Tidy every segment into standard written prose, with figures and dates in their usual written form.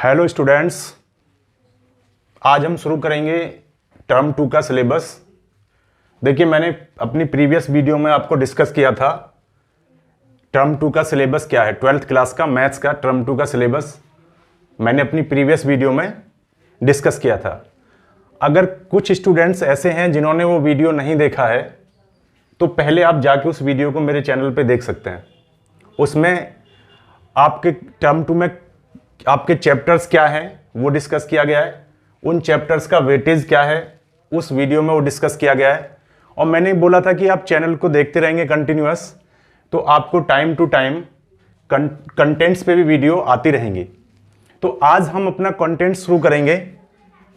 Hello students, आज हम शुरू करेंगे टर्म 2 का सिलेबस। देखिए, मैंने अपनी प्रीवियस वीडियो में आपको डिस्कस किया था टर्म 2 का सिलेबस क्या है। 12th क्लास का मैथ्स का टर्म 2 का सिलेबस मैंने अपनी प्रीवियस वीडियो में डिस्कस किया था। अगर कुछ स्टूडेंट्स ऐसे हैं जिन्होंने वो वीडियो नहीं देखा है तो पहले आप जाके उस वीडियो को मेरे चैनल पे देख सकते हैं। उसमें आपके टर्म 2 में आपके चैप्टर्स क्या हैं वो डिस्कस किया गया है, उन चैप्टर्स का वेटेज क्या है उस वीडियो में वो डिस्कस किया गया है। और मैंने बोला था कि आप चैनल को देखते रहेंगे कंटिन्यूअस, तो आपको टाइम टू टाइम कंटेंट्स पे भी वीडियो आती रहेंगी। तो आज हम अपना कंटेंट शुरू करेंगे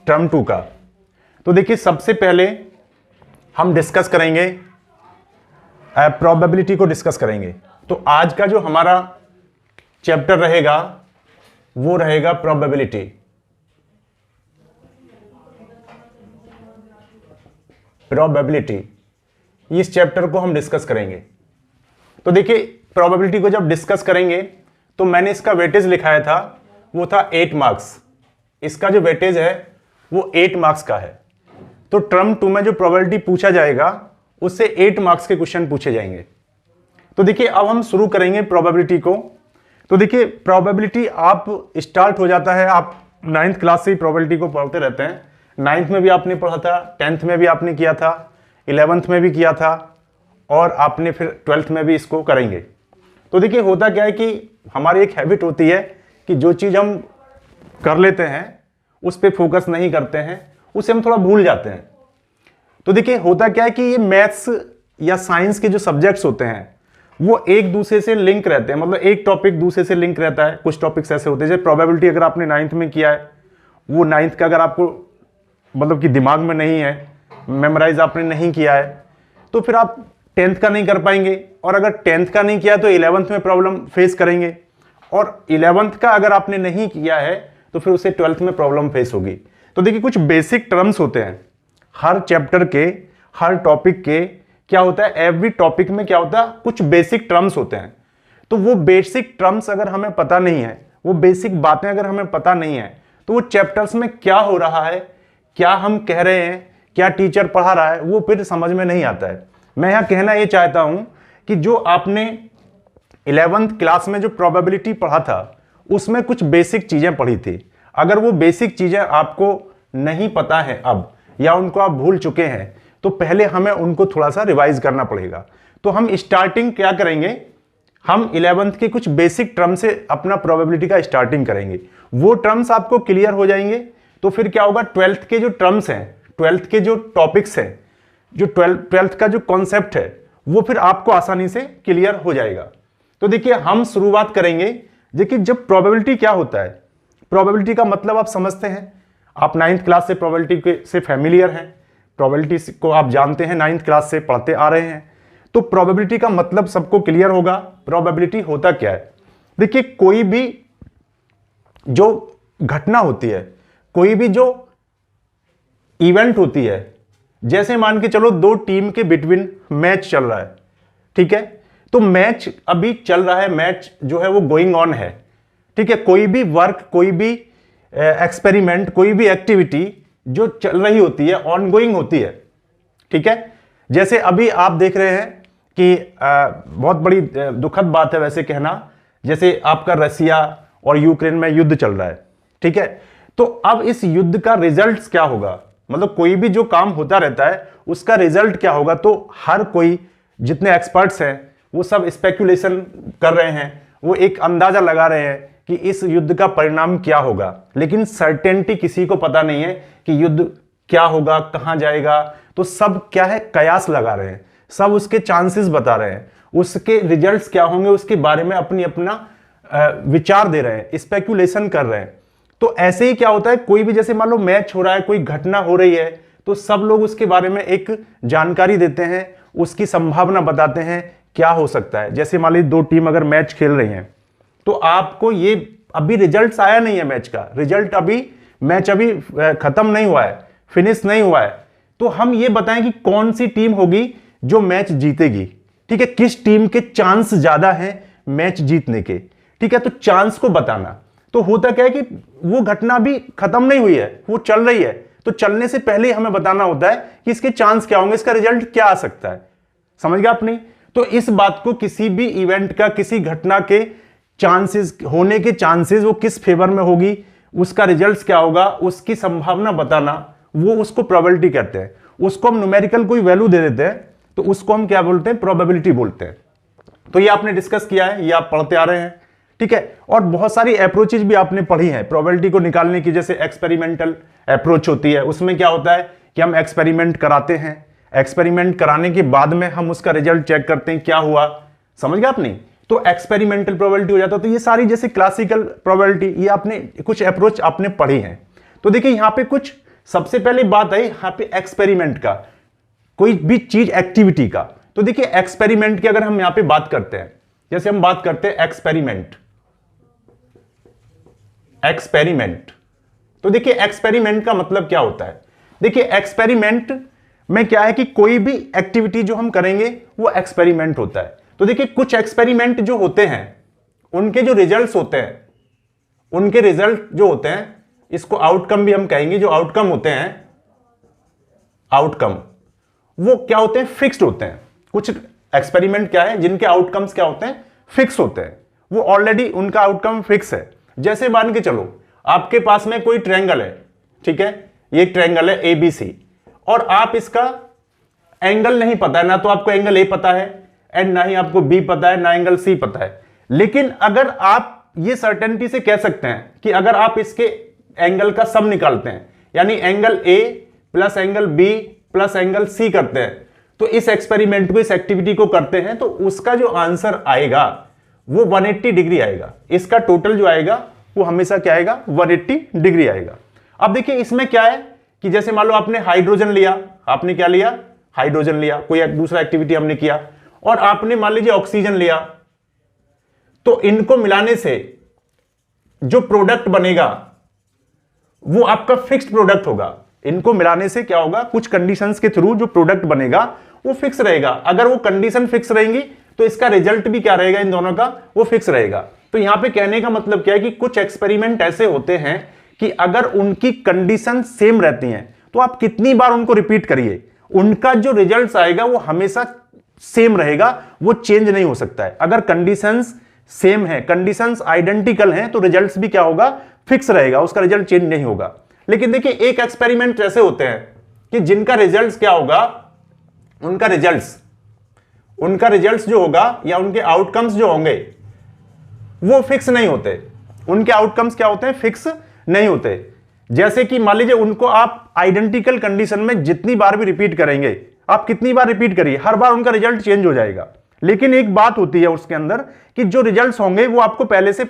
टर्म 2 का। तो देखिए, सबसे पहले हम डिस्कस करेंगे प्रोबेबिलिटी को डिस्कस करेंगे। तो आज का जो हमारा चैप्टर रहेगा वो रहेगा प्रोबेबिलिटी। प्रोबेबिलिटी इस चैप्टर को हम डिस्कस करेंगे। तो देखिए, प्रोबेबिलिटी को जब डिस्कस करेंगे तो मैंने इसका वेटेज लिखाया था, वो था 8 मार्क्स। इसका जो वेटेज है वो 8 मार्क्स का है। तो टर्म 2 में जो प्रोबेबिलिटी पूछा जाएगा उससे 8 मार्क्स के क्वेश्चन पूछे जाएंगे। तो देखिए, अब हम शुरू करेंगे प्रोबेबिलिटी को। तो देखिए, प्रोबेबिलिटी आप स्टार्ट हो जाता है, आप 9th क्लास से ही प्रोबेबिलिटी को पढ़ते रहते हैं। 9th में भी आपने पढ़ा था, 10th में भी आपने किया था, 11th में भी किया था और आपने फिर 12th में भी इसको करेंगे। तो देखिए, होता क्या है कि हमारी एक हैबिट होती है कि जो चीज़ हम कर लेते हैं उस पर फोकस नहीं करते हैं, उसे हम थोड़ा भूल जाते हैं। तो देखिए, होता क्या है कि ये मैथ्स या साइंस के जो सब्जेक्ट्स होते हैं वो एक दूसरे से लिंक रहते हैं, मतलब एक टॉपिक दूसरे से लिंक रहता है। कुछ टॉपिक्स ऐसे होते हैं जैसे प्रोबेबिलिटी अगर आपने 9th में किया है, वो 9th का अगर आपको मतलब कि दिमाग में नहीं है, मेमोराइज आपने नहीं किया है, तो फिर आप 10th का नहीं कर पाएंगे। और अगर 10th का नहीं किया तो 11th में प्रॉब्लम फेस करेंगे। और 11th का अगर आपने नहीं किया है तो फिर उसे 12th में प्रॉब्लम फेस होगी। तो देखिए, कुछ बेसिक टर्म्स होते हैं हर चैप्टर के, हर टॉपिक के। क्या होता है, एवरी टॉपिक में क्या होता है, कुछ बेसिक टर्म्स होते हैं। तो वो बेसिक टर्म्स अगर हमें पता नहीं है, वो बेसिक बातें अगर हमें पता नहीं है, तो वो चैप्टर्स में क्या हो रहा है, क्या हम कह रहे हैं, क्या टीचर पढ़ा रहा है, वो फिर समझ में नहीं आता है। मैं यहां कहना ये चाहता हूं कि जो आपने 11th क्लास में जो प्रोबेबिलिटी पढ़ा था उसमें कुछ बेसिक चीजें पढ़ी थी। अगर वो बेसिक चीजें आपको नहीं पता है अब, या उनको आप भूल चुके हैं, तो पहले हमें उनको थोड़ा सा रिवाइज करना पड़ेगा। तो हम स्टार्टिंग क्या करेंगे, हम 11th के कुछ बेसिक टर्म से अपना प्रोबेबिलिटी का स्टार्टिंग करेंगे। वो टर्म्स आपको क्लियर हो जाएंगे तो फिर क्या होगा, 12th के जो टर्म्स हैं, 12th के जो टॉपिक्स हैं, जो 12th का जो कॉन्सेप्ट है, वो फिर आपको आसानी से क्लियर हो जाएगा। तो देखिए, हम शुरुआत करेंगे। देखिए, जब प्रोबेबिलिटी क्या होता है, प्रोबेबिलिटी का मतलब आप समझते हैं, आप 9th क्लास से प्रोबेबिलिटी से फैमिलियर हैं, प्रोबेबिलिटी को आप जानते हैं, 9th क्लास से पढ़ते आ रहे हैं। तो प्रोबेबिलिटी का मतलब सबको क्लियर होगा। प्रोबेबिलिटी होता क्या है, देखिए, कोई भी जो घटना होती है, कोई भी जो इवेंट होती है, जैसे मान के चलो 2 टीम के बिटवीन मैच चल रहा है, ठीक है। तो मैच अभी चल रहा है, मैच जो है वो गोइंग ऑन है, ठीक है। कोई भी वर्क, कोई भी एक्सपेरिमेंट, कोई भी एक्टिविटी जो चल रही होती है, ऑनगोइंग होती है, ठीक है। जैसे अभी आप देख रहे हैं कि बहुत बड़ी दुखद बात है वैसे कहना, जैसे आपका रसिया और यूक्रेन में युद्ध चल रहा है, ठीक है। तो अब इस युद्ध का रिजल्ट क्या होगा, मतलब कोई भी जो काम होता रहता है उसका रिजल्ट क्या होगा। तो हर कोई, जितने एक्सपर्ट्स हैं वो सब स्पेकुलेशन कर रहे हैं, वो एक अंदाजा लगा रहे हैं कि इस युद्ध का परिणाम क्या होगा। लेकिन सर्टेनिटी किसी को पता नहीं है कि युद्ध क्या होगा, कहां जाएगा। तो सब क्या है, कयास लगा रहे हैं, सब उसके चांसेस बता रहे हैं, उसके रिजल्ट्स क्या होंगे उसके बारे में अपना विचार दे रहे हैं, स्पेकुलेशन कर रहे हैं। तो ऐसे ही क्या होता है, कोई भी जैसे मान लो मैच हो रहा है, कोई घटना हो रही है, तो सब लोग उसके बारे में एक जानकारी देते हैं, उसकी संभावना बताते हैं क्या हो सकता है। जैसे मान लीजिए 2 टीम अगर मैच खेल रही हैं, तो आपको ये अभी रिजल्ट आया नहीं है मैच का, रिजल्ट अभी, मैच अभी खत्म नहीं हुआ है, फिनिश नहीं हुआ है, तो हम ये बताएं कि कौन सी टीम होगी जो मैच जीतेगी, ठीक है, किस टीम के चांस ज्यादा हैं मैच जीतने के, ठीक है। तो चांस को बताना, तो होता क्या है कि वो घटना भी खत्म नहीं हुई है, वो चल रही है, तो चलने से पहले हमें बताना होता है कि इसके चांस क्या होंगे, इसका रिजल्ट क्या आ सकता है। समझ गया आपने? तो इस बात को, किसी भी इवेंट का, किसी घटना के चांसेस होने के चांसेस वो किस फेवर में होगी, उसका रिजल्ट क्या होगा, उसकी संभावना बताना, वो उसको प्रोबेबिलिटी कहते हैं। उसको हम न्यूमेरिकल कोई वैल्यू दे देते हैं तो उसको हम क्या बोलते हैं, प्रोबेबिलिटी बोलते हैं। तो ये आपने डिस्कस किया है, ये आप पढ़ते आ रहे हैं, ठीक है। और बहुत सारी अप्रोचेज भी आपने पढ़ी हैं प्रोबेबिलिटी को निकालने की, जैसे एक्सपेरिमेंटल अप्रोच होती है। उसमें क्या होता है कि हम एक्सपेरिमेंट कराते हैं, एक्सपेरिमेंट कराने के बाद में हम उसका रिजल्ट चेक करते हैं क्या हुआ। समझ गया आपने? तो एक्सपेरिमेंटल प्रोबेबिलिटी हो जाता है। तो ये सारी जैसे क्लासिकल प्रोबेबिलिटी, ये आपने कुछ अप्रोच आपने पढ़ी हैं। तो देखिए यहां पे कुछ सबसे पहले बात आई यहां पे एक्सपेरिमेंट का, कोई भी चीज एक्टिविटी का। तो देखिए एक्सपेरिमेंट की अगर हम यहां पे बात करते हैं, जैसे हम बात करते हैं एक्सपेरिमेंट, एक्सपेरिमेंट, तो देखिए एक्सपेरिमेंट का मतलब क्या होता है। देखिए एक्सपेरिमेंट में क्या है कि कोई भी एक्टिविटी जो हम करेंगे वो एक्सपेरिमेंट होता है। तो देखिए कुछ एक्सपेरिमेंट जो होते हैं उनके जो रिजल्ट्स होते हैं, उनके रिजल्ट जो होते हैं, इसको आउटकम भी हम कहेंगे, जो आउटकम होते हैं, आउटकम वो क्या होते हैं, फिक्स्ड होते हैं। कुछ एक्सपेरिमेंट क्या है जिनके आउटकम्स क्या होते हैं, फिक्स होते हैं, वो ऑलरेडी उनका आउटकम फिक्स है। जैसे मान के चलो आपके पास में कोई ट्रायंगल है, ठीक है, ये ट्रायंगल है ABC, और आप इसका एंगल नहीं पता है, ना तो आपको एंगल A पता है एंड ना ही आपको B पता है, ना एंगल C पता है। लेकिन अगर आप ये सर्टेनिटी से कह सकते हैं कि अगर आप इसके एंगल का सम निकालते हैं, यानी angle A plus angle B plus angle C करते हैं, तो इस एक्सपेरिमेंट को, इस एक्टिविटी को करते हैं, तो उसका जो आंसर आएगा वो 180 डिग्री आएगा। इसका टोटल जो आएगा वो हमेशा क्या आएगा, 180 डिग्री आएगा। अब देखिए इसमें क्या है कि जैसे मान लो आपने हाइड्रोजन लिया, आपने क्या लिया, हाइड्रोजन लिया, कोई एक दूसरा एक्टिविटी हमने किया, और आपने मान लीजिए ऑक्सीजन लिया, तो इनको मिलाने से जो प्रोडक्ट बनेगा वो आपका फिक्स्ड प्रोडक्ट होगा। इनको मिलाने से क्या होगा, कुछ कंडीशंस के थ्रू जो प्रोडक्ट बनेगा वो फिक्स रहेगा। अगर वो कंडीशन फिक्स रहेंगी तो इसका रिजल्ट भी क्या रहेगा, इन दोनों का वो फिक्स रहेगा। तो यहां पे कहने का मतलब क्या है कि कुछ एक्सपेरिमेंट ऐसे होते हैं कि अगर उनकी कंडीशन सेम रहती हैं तो आप कितनी बार उनको रिपीट करिए, उनका जो रिजल्ट आएगा वो हमेशा सेम रहेगा, वो चेंज नहीं हो सकता है। अगर कंडीशंस सेम है, कंडीशंस आइडेंटिकल हैं, तो रिजल्ट्स भी क्या होगा, फिक्स रहेगा, उसका रिजल्ट चेंज नहीं होगा। लेकिन देखिए एक एक्सपेरिमेंट ऐसे होते हैं कि जिनका रिजल्ट क्या होगा, उनका रिजल्ट्स जो होगा या उनके आउटकम्स जो होंगे वो फिक्स नहीं होते। उनके आउटकम्स क्या होते हैं, फिक्स नहीं होते। जैसे कि मान लीजिए उनको आप आइडेंटिकल कंडीशन में जितनी बार भी रिपीट करेंगे, आप कितनी बार रिपीट करिए, हर बार उनका रिजल्ट चेंज हो जाएगा। लेकिन एक बात होती है उसके अंदर कि जो रिजल्ट्स होंगे वो आपको पहले से,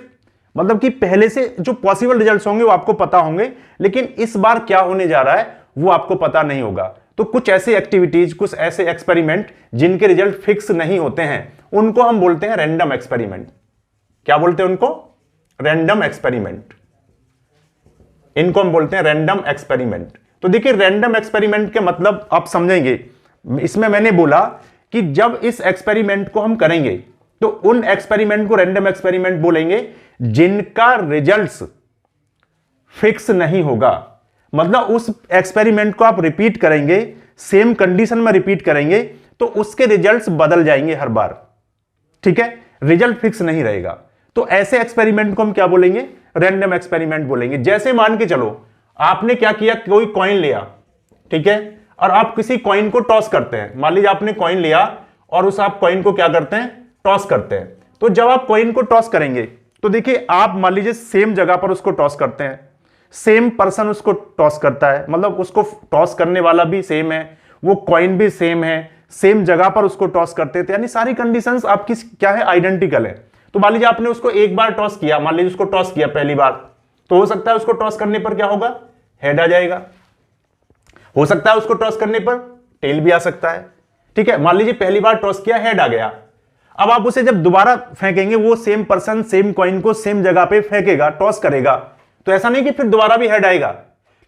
मतलब कि पहले से जो पॉसिबल रिजल्ट्स होंगे वो आपको पता होंगे, लेकिन इस बार क्या होने जा रहा है वो आपको पता नहीं होगा। तो कुछ ऐसे एक्टिविटीज, कुछ ऐसे एक्सपेरिमेंट जिनके रिजल्ट फिक्स नहीं होते हैं, उनको हम बोलते हैं रैंडम एक्सपेरिमेंट। क्या बोलते हैं उनको, रैंडम एक्सपेरिमेंट। इनको हम बोलते हैं रैंडम एक्सपेरिमेंट। तो देखिए रैंडम एक्सपेरिमेंट के मतलब आप समझेंगे, इसमें मैंने बोला कि जब इस एक्सपेरिमेंट को हम करेंगे तो उन एक्सपेरिमेंट को रैंडम एक्सपेरिमेंट बोलेंगे जिनका रिजल्ट्स फिक्स नहीं होगा। मतलब उस एक्सपेरिमेंट को आप रिपीट करेंगे, सेम कंडीशन में रिपीट करेंगे, तो उसके रिजल्ट्स बदल जाएंगे हर बार, ठीक है, रिजल्ट फिक्स नहीं रहेगा। तो ऐसे एक्सपेरिमेंट को हम क्या बोलेंगे, रैंडम एक्सपेरिमेंट बोलेंगे। जैसे मान के चलो आपने क्या किया, कोई कॉइन लिया, ठीक है, और आप किसी कॉइन को टॉस करते हैं। मान लीजिए आपने कॉइन लिया और उस आप कॉइन को क्या करते हैं, टॉस करते हैं। तो जब आप कॉइन को टॉस करेंगे तो देखिए आप मान लीजिए सेम जगह पर उसको टॉस करते हैं, सेम पर्सन उसको टॉस करता है, मतलब उसको टॉस करने वाला भी सेम है, वो कॉइन भी सेम है, सेम जगह पर उसको टॉस करते थे, यानी सारी कंडीशंस आपकी क्या है, आइडेंटिकल है। तो मान लीजिए आपने उसको एक बार टॉस किया, मान लीजिए उसको टॉस किया पहली बार, तो हो सकता है उसको टॉस करने पर क्या होगा, हेड आ जाएगा। हो सकता है उसको टॉस करने पर टेल भी आ सकता है, ठीक है। मान लीजिए पहली बार टॉस किया, हेड आ गया। अब आप उसे जब दोबारा फेंकेंगे, वो सेम पर्सन सेम कॉइन को सेम जगह पे फेंकेगा, टॉस करेगा, तो ऐसा नहीं कि फिर दोबारा भी हेड आएगा।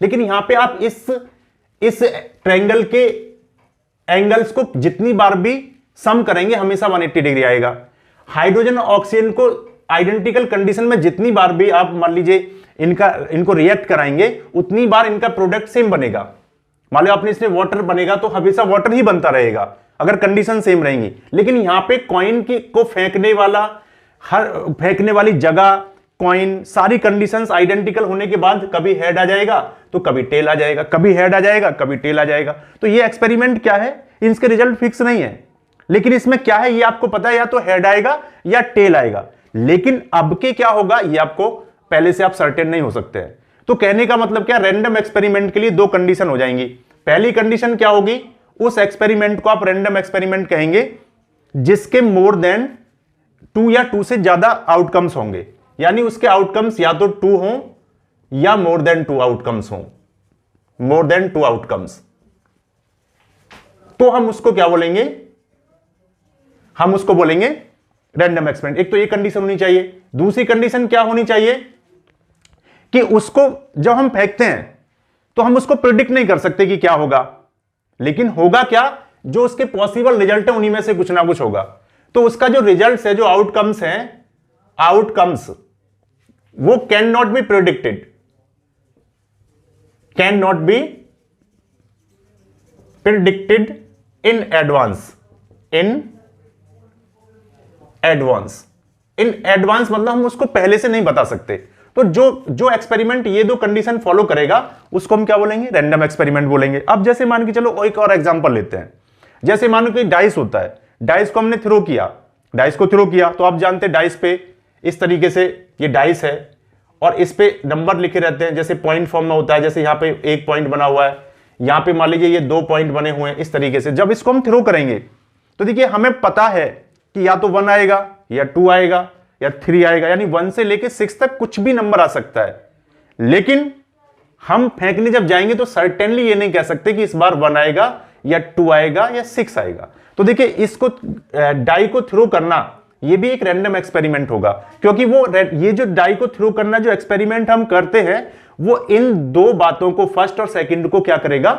लेकिन यहां पे आप इस ट्रायंगल के एंगल्स को जितनी बार भी सम करेंगे हमेशा 180 डिग्री आएगा। हाइड्रोजन और ऑक्सीजन को आइडेंटिकल कंडीशन में जितनी बार भी आप मान लीजिए इनको रिएक्ट कराएंगे उतनी बार इनका प्रोडक्ट सेम बनेगा। मान लो आपने इसमें वाटर बनेगा तो हमेशा वाटर ही बनता रहेगा अगर कंडीशन सेम रहेंगी। लेकिन यहां पे कॉइन को फेंकने वाली जगह, कॉइन, सारी कंडीशंस आइडेंटिकल होने के बाद कभी हेड आ जाएगा तो कभी टेल आ जाएगा, कभी हेड आ जाएगा कभी टेल आ जाएगा। तो ये एक्सपेरिमेंट क्या है, इसके रिजल्ट फिक्स नहीं है, लेकिन इसमें क्या है ये आपको पता है, या तो हेड आएगा या टेल आएगा। लेकिन अब के क्या होगा ये आपको पहले से आप सर्टेन नहीं हो सकते हैं। तो कहने का मतलब क्या, रैंडम एक्सपेरिमेंट के लिए दो कंडीशन हो जाएंगी। पहली कंडीशन क्या होगी, उस एक्सपेरिमेंट को आप रैंडम एक्सपेरिमेंट कहेंगे जिसके मोर देन 2 या 2 से ज्यादा आउटकम्स होंगे, यानी उसके आउटकम्स या तो 2 हो या मोर देन 2 आउटकम्स हो, मोर देन 2 आउटकम्स। तो हम उसको क्या बोलेंगे, हम उसको बोलेंगे रैंडम एक्सपेरिमेंट। एक तो ये कंडीशन होनी चाहिए। दूसरी कंडीशन क्या होनी चाहिए कि उसको जब हम फेंकते हैं तो हम उसको प्रिडिक्ट नहीं कर सकते कि क्या होगा, लेकिन होगा क्या, जो उसके पॉसिबल रिजल्ट है उन्हीं में से कुछ ना कुछ होगा। तो उसका जो रिजल्ट है, जो आउटकम्स हैं, आउटकम्स वो can not be predicted, can not be predicted in advance, in advance. In advance मतलब हम उसको पहले से नहीं बता सकते। तो जो एक्सपेरिमेंट ये दो कंडीशन फॉलो करेगा उसको हम क्या बोलेंगे, रैंडम एक्सपेरिमेंट बोलेंगे। अब जैसे मान के चलो एक और एग्जांपल लेते हैं। जैसे मानो कि डाइस होता है, डाइस को हमने थ्रो किया, डाइस को थ्रो किया तो आप जानते हैं डाइस पे इस तरीके से ये डाइस है और इस पे नंबर लिखे रहते हैं, जैसे पॉइंट फॉर्म में होता है। जैसे यहाँ पे 1 पॉइंट बना हुआ है, यहाँ पे मान लीजिए ये 2 पॉइंट बने हुए हैं। इस तरीके से जब इसको हम थ्रो करेंगे तो देखिए हमें पता है कि या तो 1 आएगा या 2 आएगा या 3 आएगा, यानी 1 से लेके 6 तक कुछ भी नंबर आ सकता है। लेकिन हम फेंकने जब जाएंगे तो सर्टेनली ये नहीं कह सकते कि इस बार 1 आएगा या 2 आएगा या 6 आएगा। तो देखिए इसको डाई को थ्रो करना ये भी एक रैंडम एक्सपेरिमेंट होगा, क्योंकि वो ये जो डाई को थ्रो करना जो एक्सपेरिमेंट हम करते हैं वो इन दो बातों को, फर्स्ट और सेकंड को क्या करेगा,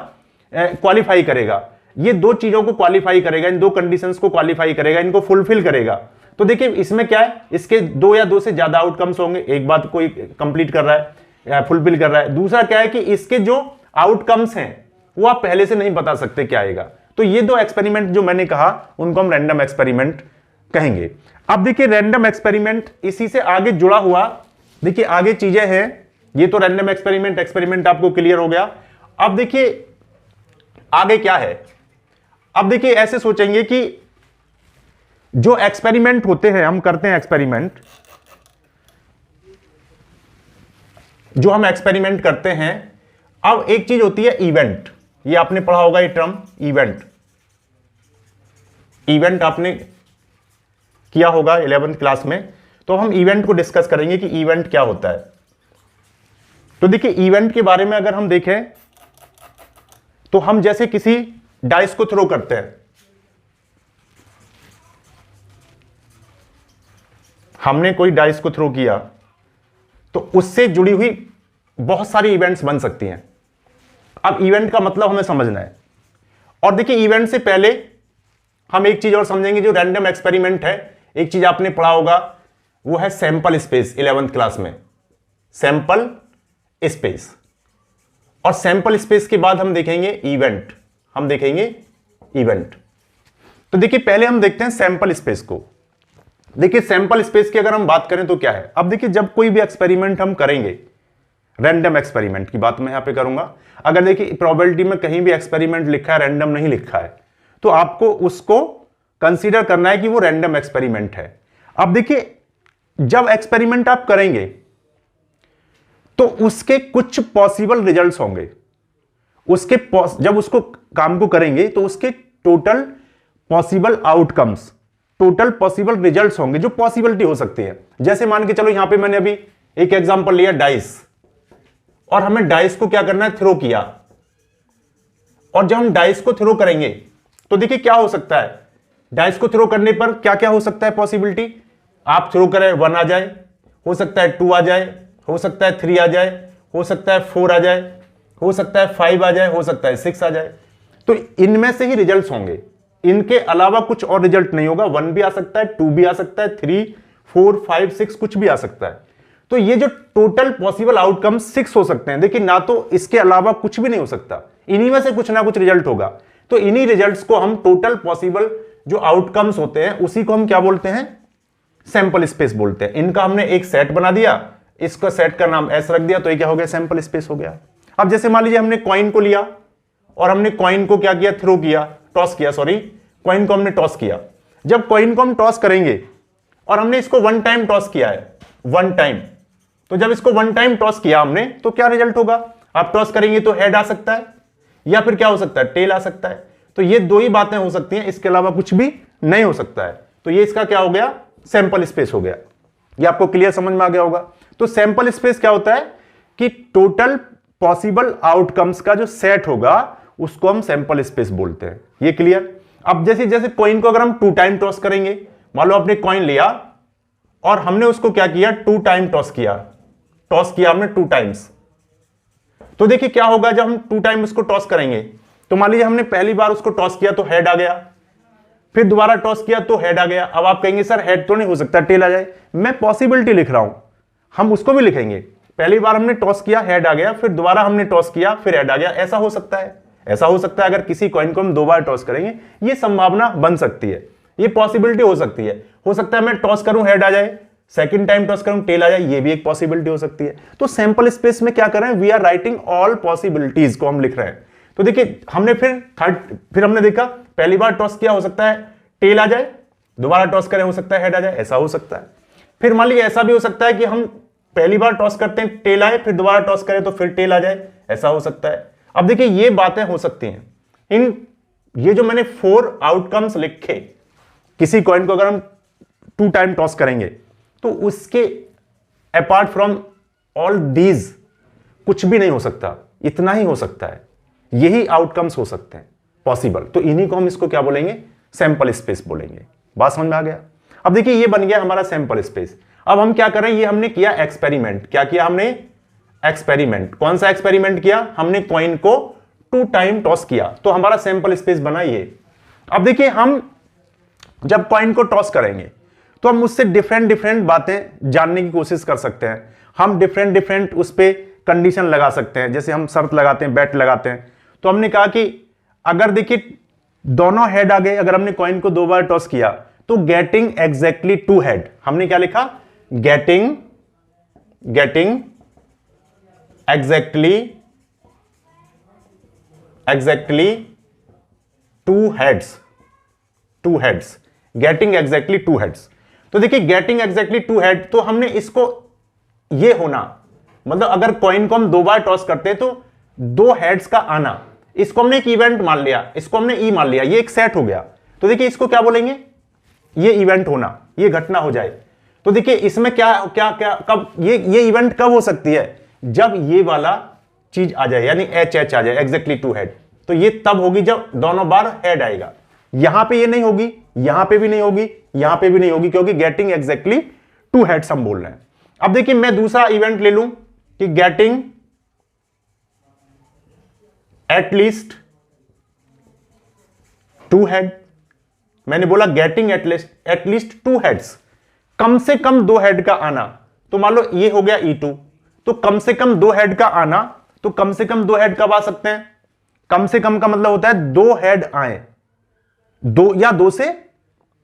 क्वालिफाई करेगा। ये दो चीजों को क्वालिफाई करेगा, इन दो कंडीशंस को क्वालिफाई करेगा, इनको फुलफिल करेगा। तो देखिए इसमें क्या है, इसके 2 या 2 से ज्यादा आउटकम्स होंगे। एक बात कोई कंप्लीट कर रहा है या फुलफिल कर रहा है। दूसरा क्या है कि इसके जो आउटकम्स हैं वो आप पहले से नहीं बता सकते क्या आएगा। तो ये दो एक्सपेरिमेंट जो मैंने कहा उनको हम रैंडम एक्सपेरिमेंट कहेंगे। अब देखिए रैंडम एक्सपेरिमेंट इसी से आगे जुड़ा हुआ, देखिए आगे चीजें हैं। ये तो रैंडम एक्सपेरिमेंट आपको क्लियर हो गया। अब देखिए आगे क्या है। अब देखिए ऐसे सोचेंगे कि जो एक्सपेरिमेंट होते हैं, हम करते हैं एक्सपेरिमेंट, जो हम एक्सपेरिमेंट करते हैं। अब एक चीज होती है इवेंट, ये आपने पढ़ा होगा ये टर्म इवेंट। इवेंट आपने किया होगा 11th क्लास में। तो हम इवेंट को डिस्कस करेंगे कि इवेंट क्या होता है। तो देखिए इवेंट के बारे में अगर हम देखें तो हम जैसे किसी डाइस को थ्रो करते हैं, हमने कोई डाइस को थ्रो किया तो उससे जुड़ी हुई बहुत सारी इवेंट्स बन सकती हैं। अब इवेंट का मतलब हमें समझना है। और देखिए इवेंट से पहले हम एक चीज और समझेंगे जो रैंडम एक्सपेरिमेंट है। एक चीज आपने पढ़ा होगा वो है सैंपल स्पेस 11th क्लास में, सैंपल स्पेस। और सैंपल स्पेस के बाद हम देखेंगे इवेंट, हम देखेंगे इवेंट। तो देखिए पहले हम देखते हैं सैंपल स्पेस को। देखिए सैंपल स्पेस की अगर हम बात करें तो क्या है। अब देखिए जब कोई भी एक्सपेरिमेंट हम करेंगे, रैंडम एक्सपेरिमेंट की बात मैं यहां पे करूंगा। अगर देखिए प्रोबेबिलिटी में कहीं भी एक्सपेरिमेंट लिखा है, रैंडम नहीं लिखा है, तो आपको उसको कंसीडर करना है कि वो रैंडम एक्सपेरिमेंट है। अब देखिए जब एक्सपेरिमेंट आप करेंगे तो उसके कुछ पॉसिबल रिजल्ट्स होंगे। उसके जब उसको काम को करेंगे तो उसके total possible outcomes, total possible results होंगे जो पॉसिबिलिटी हो सकती है। जैसे मान के चलो यहां पे मैंने अभी एक एग्जांपल लिया डाइस, और हमें डाइस को क्या करना है, थ्रो किया। और जब हम डाइस को थ्रो करेंगे तो देखिए क्या हो सकता है। डाइस को थ्रो करने पर क्या क्या हो सकता है पॉसिबिलिटी। आप थ्रो करें 1 आ जाए, हो सकता है 2 आ जाए, हो सकता है 3 आ जाए, हो सकता है 4 आ जाए, हो सकता है 5 आ जाए, हो सकता है 6 आ जाए। तो इनमें से ही रिजल्ट्स होंगे, इनके अलावा कुछ और रिजल्ट नहीं होगा। 1 भी आ सकता है, 2 भी आ सकता है, 3, 4, 5, 6 कुछ भी आ सकता है। तो ये जो टोटल पॉसिबल आउटकम 6 हो सकते हैं। देखिए ना तो इसके अलावा कुछ भी नहीं हो सकता, इन्हीं में से कुछ ना कुछ रिजल्ट होगा। तो इन्हीं रिजल्ट्स को हम टोटल पॉसिबल जो आउटकम्स होते हैं उसी को हम क्या बोलते हैं, सैंपल स्पेस बोलते हैं। इनका हमने एक सेट बना दिया, इसका सेट का नाम एस रख दिया, तो ये क्या हो गया, सैंपल स्पेस हो गया। अब जैसे मान लीजिए हमने कॉइन को लिया और हमने कॉइन को क्या किया, थ्रो किया, टॉस किया, सॉरी कॉइन को हमने टॉस किया। जब कॉइन को हम टॉस करेंगे और हमने इसको 1 टाइम टॉस किया है, 1 टाइम, तो जब इसको 1 टाइम टॉस किया हमने तो क्या रिजल्ट होगा, आप टॉस करेंगे तो हेड आ सकता है या फिर क्या हो सकता है, टेल आ सकता है। तो ये 2 ही बातें हो सकती हैं, इसके अलावा कुछ भी नहीं हो सकता है। तो ये इसका क्या हो गया, सैंपल स्पेस हो गया। ये आपको क्लियर समझ में आ गया होगा। तो सैंपल स्पेस क्या होता है कि टोटल पॉसिबल आउटकम्स का जो सेट होगा उसको हम सैंपल स्पेस बोलते हैं। ये क्लियर। अब जैसे जैसे कॉइन को अगर हम 2 टाइम टॉस करेंगे, मान लो आपने कॉइन लिया और हमने उसको क्या किया, 2 टाइम टॉस किया हमने 2 टाइम्स। तो देखिए क्या होगा, जब हम 2 टाइम उसको टॉस करेंगे तो मान लीजिए हमने पहली बार उसको टॉस किया तो हेड आ गया, फिर दोबारा टॉस किया तो हेड आ गया। अब आप कहेंगे सर हेड तो नहीं हो सकता, टेल आ जाए। मैं पॉसिबिलिटी लिख रहा हूं, हम उसको भी लिखेंगे। पहली बार हमने टॉस किया, हेड आ गया, फिर दोबारा हमने टॉस किया, फिर हेड आ गया। ऐसा हो सकता है, ऐसा हो सकता है। अगर किसी कॉइन को हम 2 बार टॉस करेंगे, ये संभावना बन सकती है, ये पॉसिबिलिटी हो सकती है। हो सकता है मैं टॉस करूं हेड आ जाए, सेकंड टाइम टॉस करूं टेल आ जाए, ये भी एक पॉसिबिलिटी हो सकती है। तो सैंपल स्पेस में क्या कर रहे हैं, we are writing all possibilities को हम लिख रहे हैं। तो देखिए हमने फिर हमने देखा पहली बार टॉस किया, हो सकता है टेल आ जाए, दोबारा टॉस करें हो सकता है हेड आ जाए, ऐसा हो सकता है। फिर मान लीजिए ऐसा भी हो सकता है कि हम पहली बार टॉस करते हैं टेल आए, फिर दोबारा टॉस करें तो फिर टेल आ जाए, ऐसा हो सकता है। अब देखिए ये बातें हो सकती हैं। ये जो मैंने 4 आउटकम्स लिखे, किसी कॉइन को अगर हम 2 टाइम टॉस करेंगे तो उसके अपार्ट फ्रॉम ऑल दीज कुछ भी नहीं हो सकता, इतना ही हो सकता है, यही आउटकम्स हो सकते हैं पॉसिबल। तो इन्हीं को हम इसको क्या बोलेंगे, सैंपल स्पेस बोलेंगे। बात समझ में आ गया। अब देखिए ये बन गया हमारा सैंपल स्पेस। अब हम क्या करें, ये हमने किया एक्सपेरिमेंट। क्या किया हमने, एक्सपेरिमेंट। कौन सा एक्सपेरिमेंट किया, हमने कॉइन को 2 टाइम टॉस किया, तो हमारा सैंपल स्पेस बना ये। अब देखिए हम जब कॉइन को टॉस करेंगे तो हम उससे डिफरेंट बातें जानने की कोशिश कर सकते हैं। हम डिफरेंट उस पर कंडीशन लगा सकते हैं, जैसे हम शर्त लगाते हैं, बैट लगाते हैं। तो हमने कहा कि अगर देखिए दोनों हेड आ गए, अगर हमने कॉइन को 2 बार टॉस किया तो गेटिंग एग्जैक्टली 2 हेड, हमने क्या लिखा, getting exactly 2 heads, getting exactly 2 heads. तो देखिए गेटिंग एग्जैक्टली 2 हेड, तो हमने इसको ये होना, मतलब अगर कॉइन को हम 2 बार टॉस करते हैं तो 2 हेड्स का आना, इसको हमने एक इवेंट मान लिया, इसको हमने ई मान लिया, ये एक सेट हो गया। तो देखिए इसको क्या बोलेंगे, ये इवेंट होना, ये घटना हो जाए। तो देखिए इसमें क्या क्या क्या कब ये इवेंट कब हो सकती है, जब ये वाला चीज आ जाए, यानी एच आ जाए, एग्जैक्टली 2 हेड। तो ये तब होगी जब दोनों बार हेड आएगा। यहां पे ये नहीं होगी, यहां पे भी नहीं होगी, यहां पे भी नहीं होगी, क्योंकि गेटिंग एग्जैक्टली 2 हेड्स हम बोल रहे हैं। अब देखिए मैं दूसरा इवेंट ले लूं कि गेटिंग एटलीस्ट 2 हेड। मैंने बोला गेटिंग एटलीस्ट 2 हेड्स, कम से कम 2 हेड का आना। तो मान लो ये हो गया E2, तो कम से कम 2 हेड का आना, तो कम से कम 2 हेड कब आ सकते हैं, कम से कम का मतलब होता है 2 हेड आए, 2 या 2 से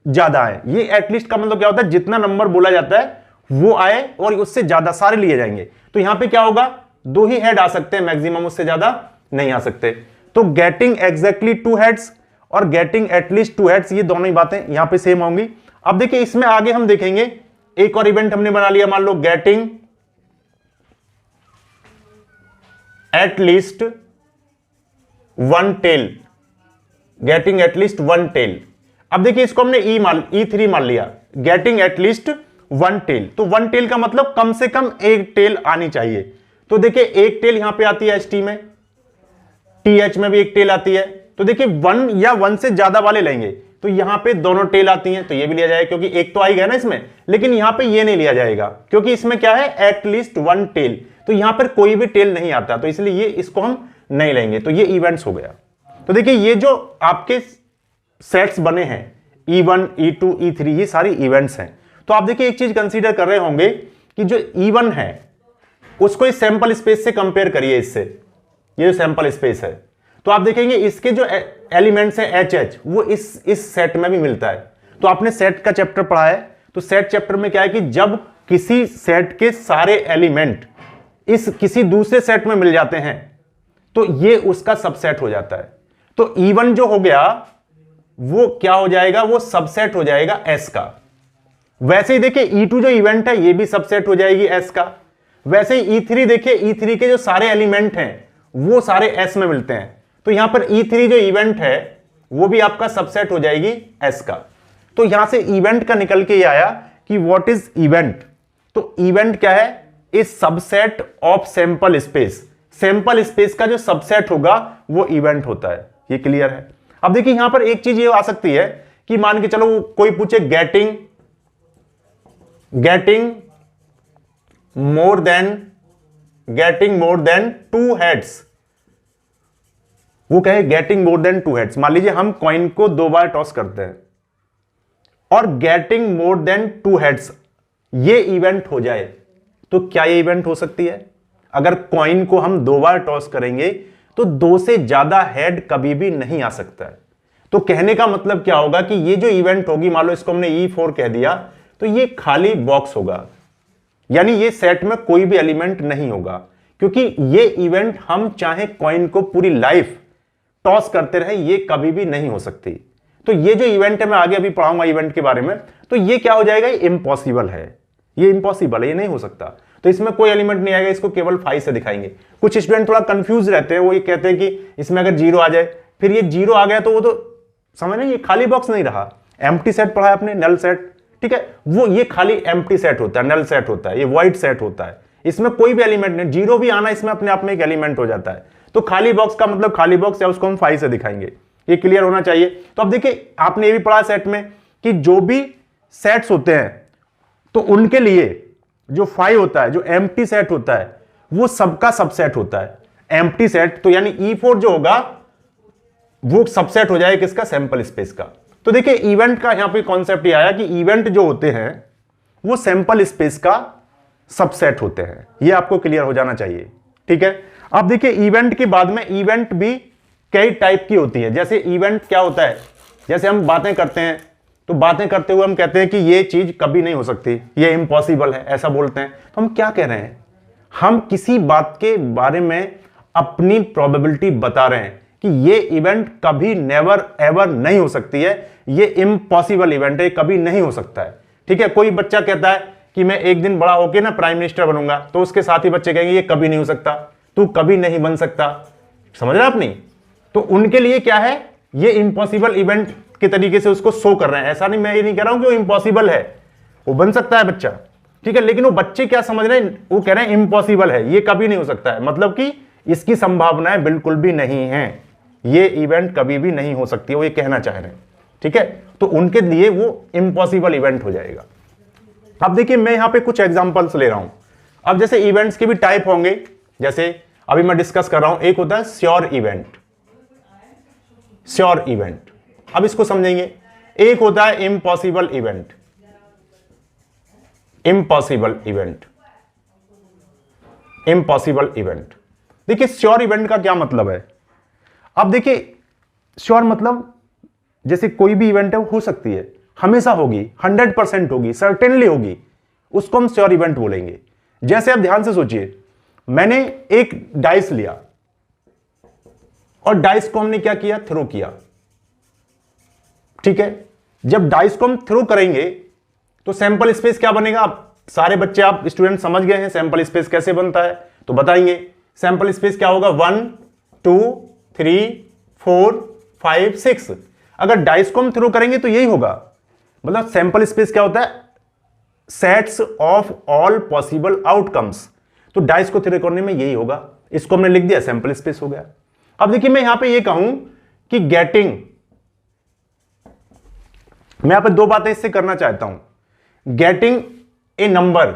ज्यादा आए। ये एटलीस्ट का मतलब क्या होता है, जितना नंबर बोला जाता है वो आए और उससे ज्यादा सारे लिए जाएंगे। तो यहां पे क्या होगा, 2 ही हेड आ सकते हैं मैक्सिमम, उससे ज्यादा नहीं आ सकते। तो गेटिंग एग्जैक्टली 2 हेड्स और गेटिंग एटलीस्ट 2 हेड्स, ये दोनों ही बातें यहां पे सेम होंगी। अब देखिए इसमें आगे हम देखेंगे, एक और इवेंट हमने बना लिया, मान लो getting at least 1 tail, getting at least 1 tail. अब देखिए इसको हमने E3 मान लिया, गेटिंग एटलीस्ट 1 टेल। तो 1 टेल का मतलब कम से कम 1 टेल आनी चाहिए। तो देखिए 1 टेल यहां पे आती है ST में, TH में भी 1 टेल आती है। तो देखिए 1 या 1 से ज्यादा वाले लेंगे तो यहां पे दोनों टेल आती हैं, तो ये भी लिया जाएगा, क्योंकि एक तो आएगा ना इसमें, लेकिन यहां पे ये नहीं लिया जाएगा क्योंकि इसमें क्या है, एटलीस्ट 1 टेल। तो यहां पर कोई भी टेल नहीं आता, तो इसलिए ये इसको हम नहीं लेंगे। तो ये इवेंट्स हो गया। तो देखिए ये जो आपके सेट्स बने हैं E1, E2, E3, ये सारी इवेंट्स हैं। तो आप देखिए एक चीज कंसीडर कर रहे होंगे कि जो E1 है उसको इस सैंपल स्पेस से कंपेयर करिए इससे, ये जो सैंपल स्पेस है, तो आप देखेंगे इसके जो एलिमेंट्स हैं HH वो इस सेट में भी मिलता है। तो आपने सेट का चैप्टर पढ़ा है, तो सेट चैप्टर में क्या है कि जब किसी सेट के सारे एलिमेंट इस किसी दूसरे सेट में मिल जाते हैं तो ये उसका सबसेट हो जाता है। तो E1 जो हो गया वो क्या हो जाएगा, वो सबसेट हो जाएगा S का। वैसे ही देखिए E2 जो इवेंट है ये भी सबसेट हो जाएगी S का। वैसे ही E3 देखिए, E3 के जो सारे एलिमेंट हैं वो सारे S में मिलते हैं, तो यहां पर E3 जो इवेंट है वो भी आपका सबसेट हो जाएगी S का। तो यहां से इवेंट का निकल के ये आया कि व्हाट इज इवेंट। तो इवेंट क्या है, is subset of sample space. Sample space का जो सबसेट होगा वो इवेंट होता है। ये क्लियर है। अब देखिए यहां पर एक चीज ये आ सकती है कि मान के चलो कोई पूछे गेटिंग मोर देन 2 हेड्स, वो कहे गेटिंग मोर देन 2 हेड्स। मान लीजिए हम कॉइन को 2 बार टॉस करते हैं और गेटिंग मोर देन 2 हेड्स ये इवेंट हो जाए, तो क्या ये इवेंट हो सकती है? अगर कॉइन को हम 2 बार टॉस करेंगे तो 2 से ज्यादा हेड कभी भी नहीं आ सकता है। तो कहने का मतलब क्या होगा कि ये जो इवेंट होगी, मान लो इसको हमने E4 कह दिया, तो ये खाली बॉक्स होगा, यानी ये सेट में कोई भी एलिमेंट नहीं होगा, क्योंकि ये इवेंट हम चाहे कॉइन को पूरी लाइफ टॉस करते रहे ये कभी भी नहीं हो सकती। तो ये जो इवेंट है, मैं आगे अभी पढ़ाऊंगा इवेंट के बारे में, तो ये क्या हो जाएगा, ये इम्पॉसिबल है, ये इम्पॉसिबल है, ये नहीं हो सकता। तो इसमें कोई एलिमेंट नहीं आएगा, इसको केवल 5 से दिखाएंगे। कुछ स्टूडेंट थोड़ा कंफ्यूज रहते हैं, वो ये कहते हैं कि इसमें अगर 0 आ जाए, फिर ये 0 आ गया तो वो तो समझ नहीं, ये खाली बॉक्स नहीं रहा। एम्प्टी सेट पढ़ा है आपने, नल सेट, ठीक है, वो ये खाली एम्प्टी सेट होता है, नल सेट होता है, ये वॉइड सेट होता है, इसमें कोई भी एलिमेंट नहीं। 0 भी आना इसमें अपने आप में एक एलिमेंट हो जाता है। तो खाली बॉक्स का मतलब खाली बॉक्स, या उसको हम 5 से दिखाएंगे, ये क्लियर होना चाहिए। तो अब देखिए आपने ये भी पढ़ा सेट में कि जो भी सेट्स होते हैं तो उनके लिए जो 5 होता है, जो एम्प्टी सेट होता है, वो सबका सबसेट होता है। एम्प्टी सेट तो यानी E4 जो होगा वो सबसेट हो जाएगा किसका, सैंपल स्पेस का। तो देखिए इवेंट का यहां पे कॉन्सेप्ट ये आया कि इवेंट जो होते हैं वो सैंपल स्पेस का सबसेट होते हैं। ये आपको क्लियर हो जाना चाहिए, ठीक है। अब देखिए इवेंट के बाद में इवेंट भी कई टाइप की होती है। जैसे इवेंट क्या होता है, जैसे हम बातें करते हैं, तो बातें करते हुए हम कहते हैं कि ये चीज कभी नहीं हो सकती, ये इम्पॉसिबल है, ऐसा बोलते हैं। तो हम क्या कह रहे हैं, हम किसी बात के बारे में अपनी प्रोबेबिलिटी बता रहे हैं कि ये इवेंट कभी नेवर एवर नहीं हो सकती है, ये इम्पॉसिबल इवेंट है, कभी नहीं हो सकता है, ठीक है। कोई बच्चा कहता है कि मैं एक दिन बड़ा होकर ना प्राइम मिनिस्टर बनूंगा, तो उसके साथी बच्चे कहेंगे ये कभी नहीं हो सकता, तू कभी नहीं बन सकता, समझ रहे आप नहीं। तो उनके लिए क्या है, ये इम्पॉसिबल इवेंट के तरीके से उसको शो कर रहे हैं। ऐसा नहीं, मैं ये नहीं कह रहा हूं कि वो इम्पॉसिबल है, वो बन सकता है बच्चा, ठीक है, लेकिन वो बच्चे क्या समझ रहे हैं, वो कह रहे हैं इम्पॉसिबल है, ये कभी नहीं हो सकता है, मतलब कि इसकी संभावनाएं बिल्कुल भी नहीं है, ये इवेंट कभी भी नहीं हो सकती है, वो ये कहना चाह रहे हैं, ठीक है। तो उनके लिए वो इम्पॉसिबल इवेंट हो जाएगा। अब देखिए मैं यहां पे कुछ एग्जांपल्स ले रहा हूं। अब जैसे इवेंट्स के भी टाइप होंगे, जैसे अभी मैं डिस्कस कर रहा हूं, एक होता है श्योर इवेंट, श्योर इवेंट, अब इसको समझेंगे। एक होता है impossible event, impossible event, impossible event. देखिए श्योर इवेंट का क्या मतलब है। अब देखिए श्योर मतलब जैसे कोई भी इवेंट है वो हो सकती है, हमेशा होगी, 100% होगी, सर्टेनली होगी, उसको हम श्योर इवेंट बोलेंगे। जैसे आप ध्यान से सोचिए, मैंने एक डाइस लिया और डाइस को हमने क्या किया, थ्रो किया, ठीक है। जब डाइस को हम थ्रो करेंगे तो सैंपल स्पेस क्या बनेगा, आप सारे बच्चे, आप स्टूडेंट समझ गए हैं सैंपल स्पेस कैसे बनता है, तो बताएंगे। सैंपल स्पेस क्या होगा, 1 2 3 4 5 6। अगर डाइस को हम थ्रो करेंगे तो यही होगा, मतलब सैंपल स्पेस क्या होता है, sets of all possible outcomes. तो डाइस को थ्रो करने में यही होगा, इसको हमने लिख दिया, सैंपल स्पेस हो गया। अब देखिए मैं यहां पे ये कहूं कि गेटिंग, मैं यहां पे 2 बातें इससे करना चाहता हूं। गेटिंग ए नंबर,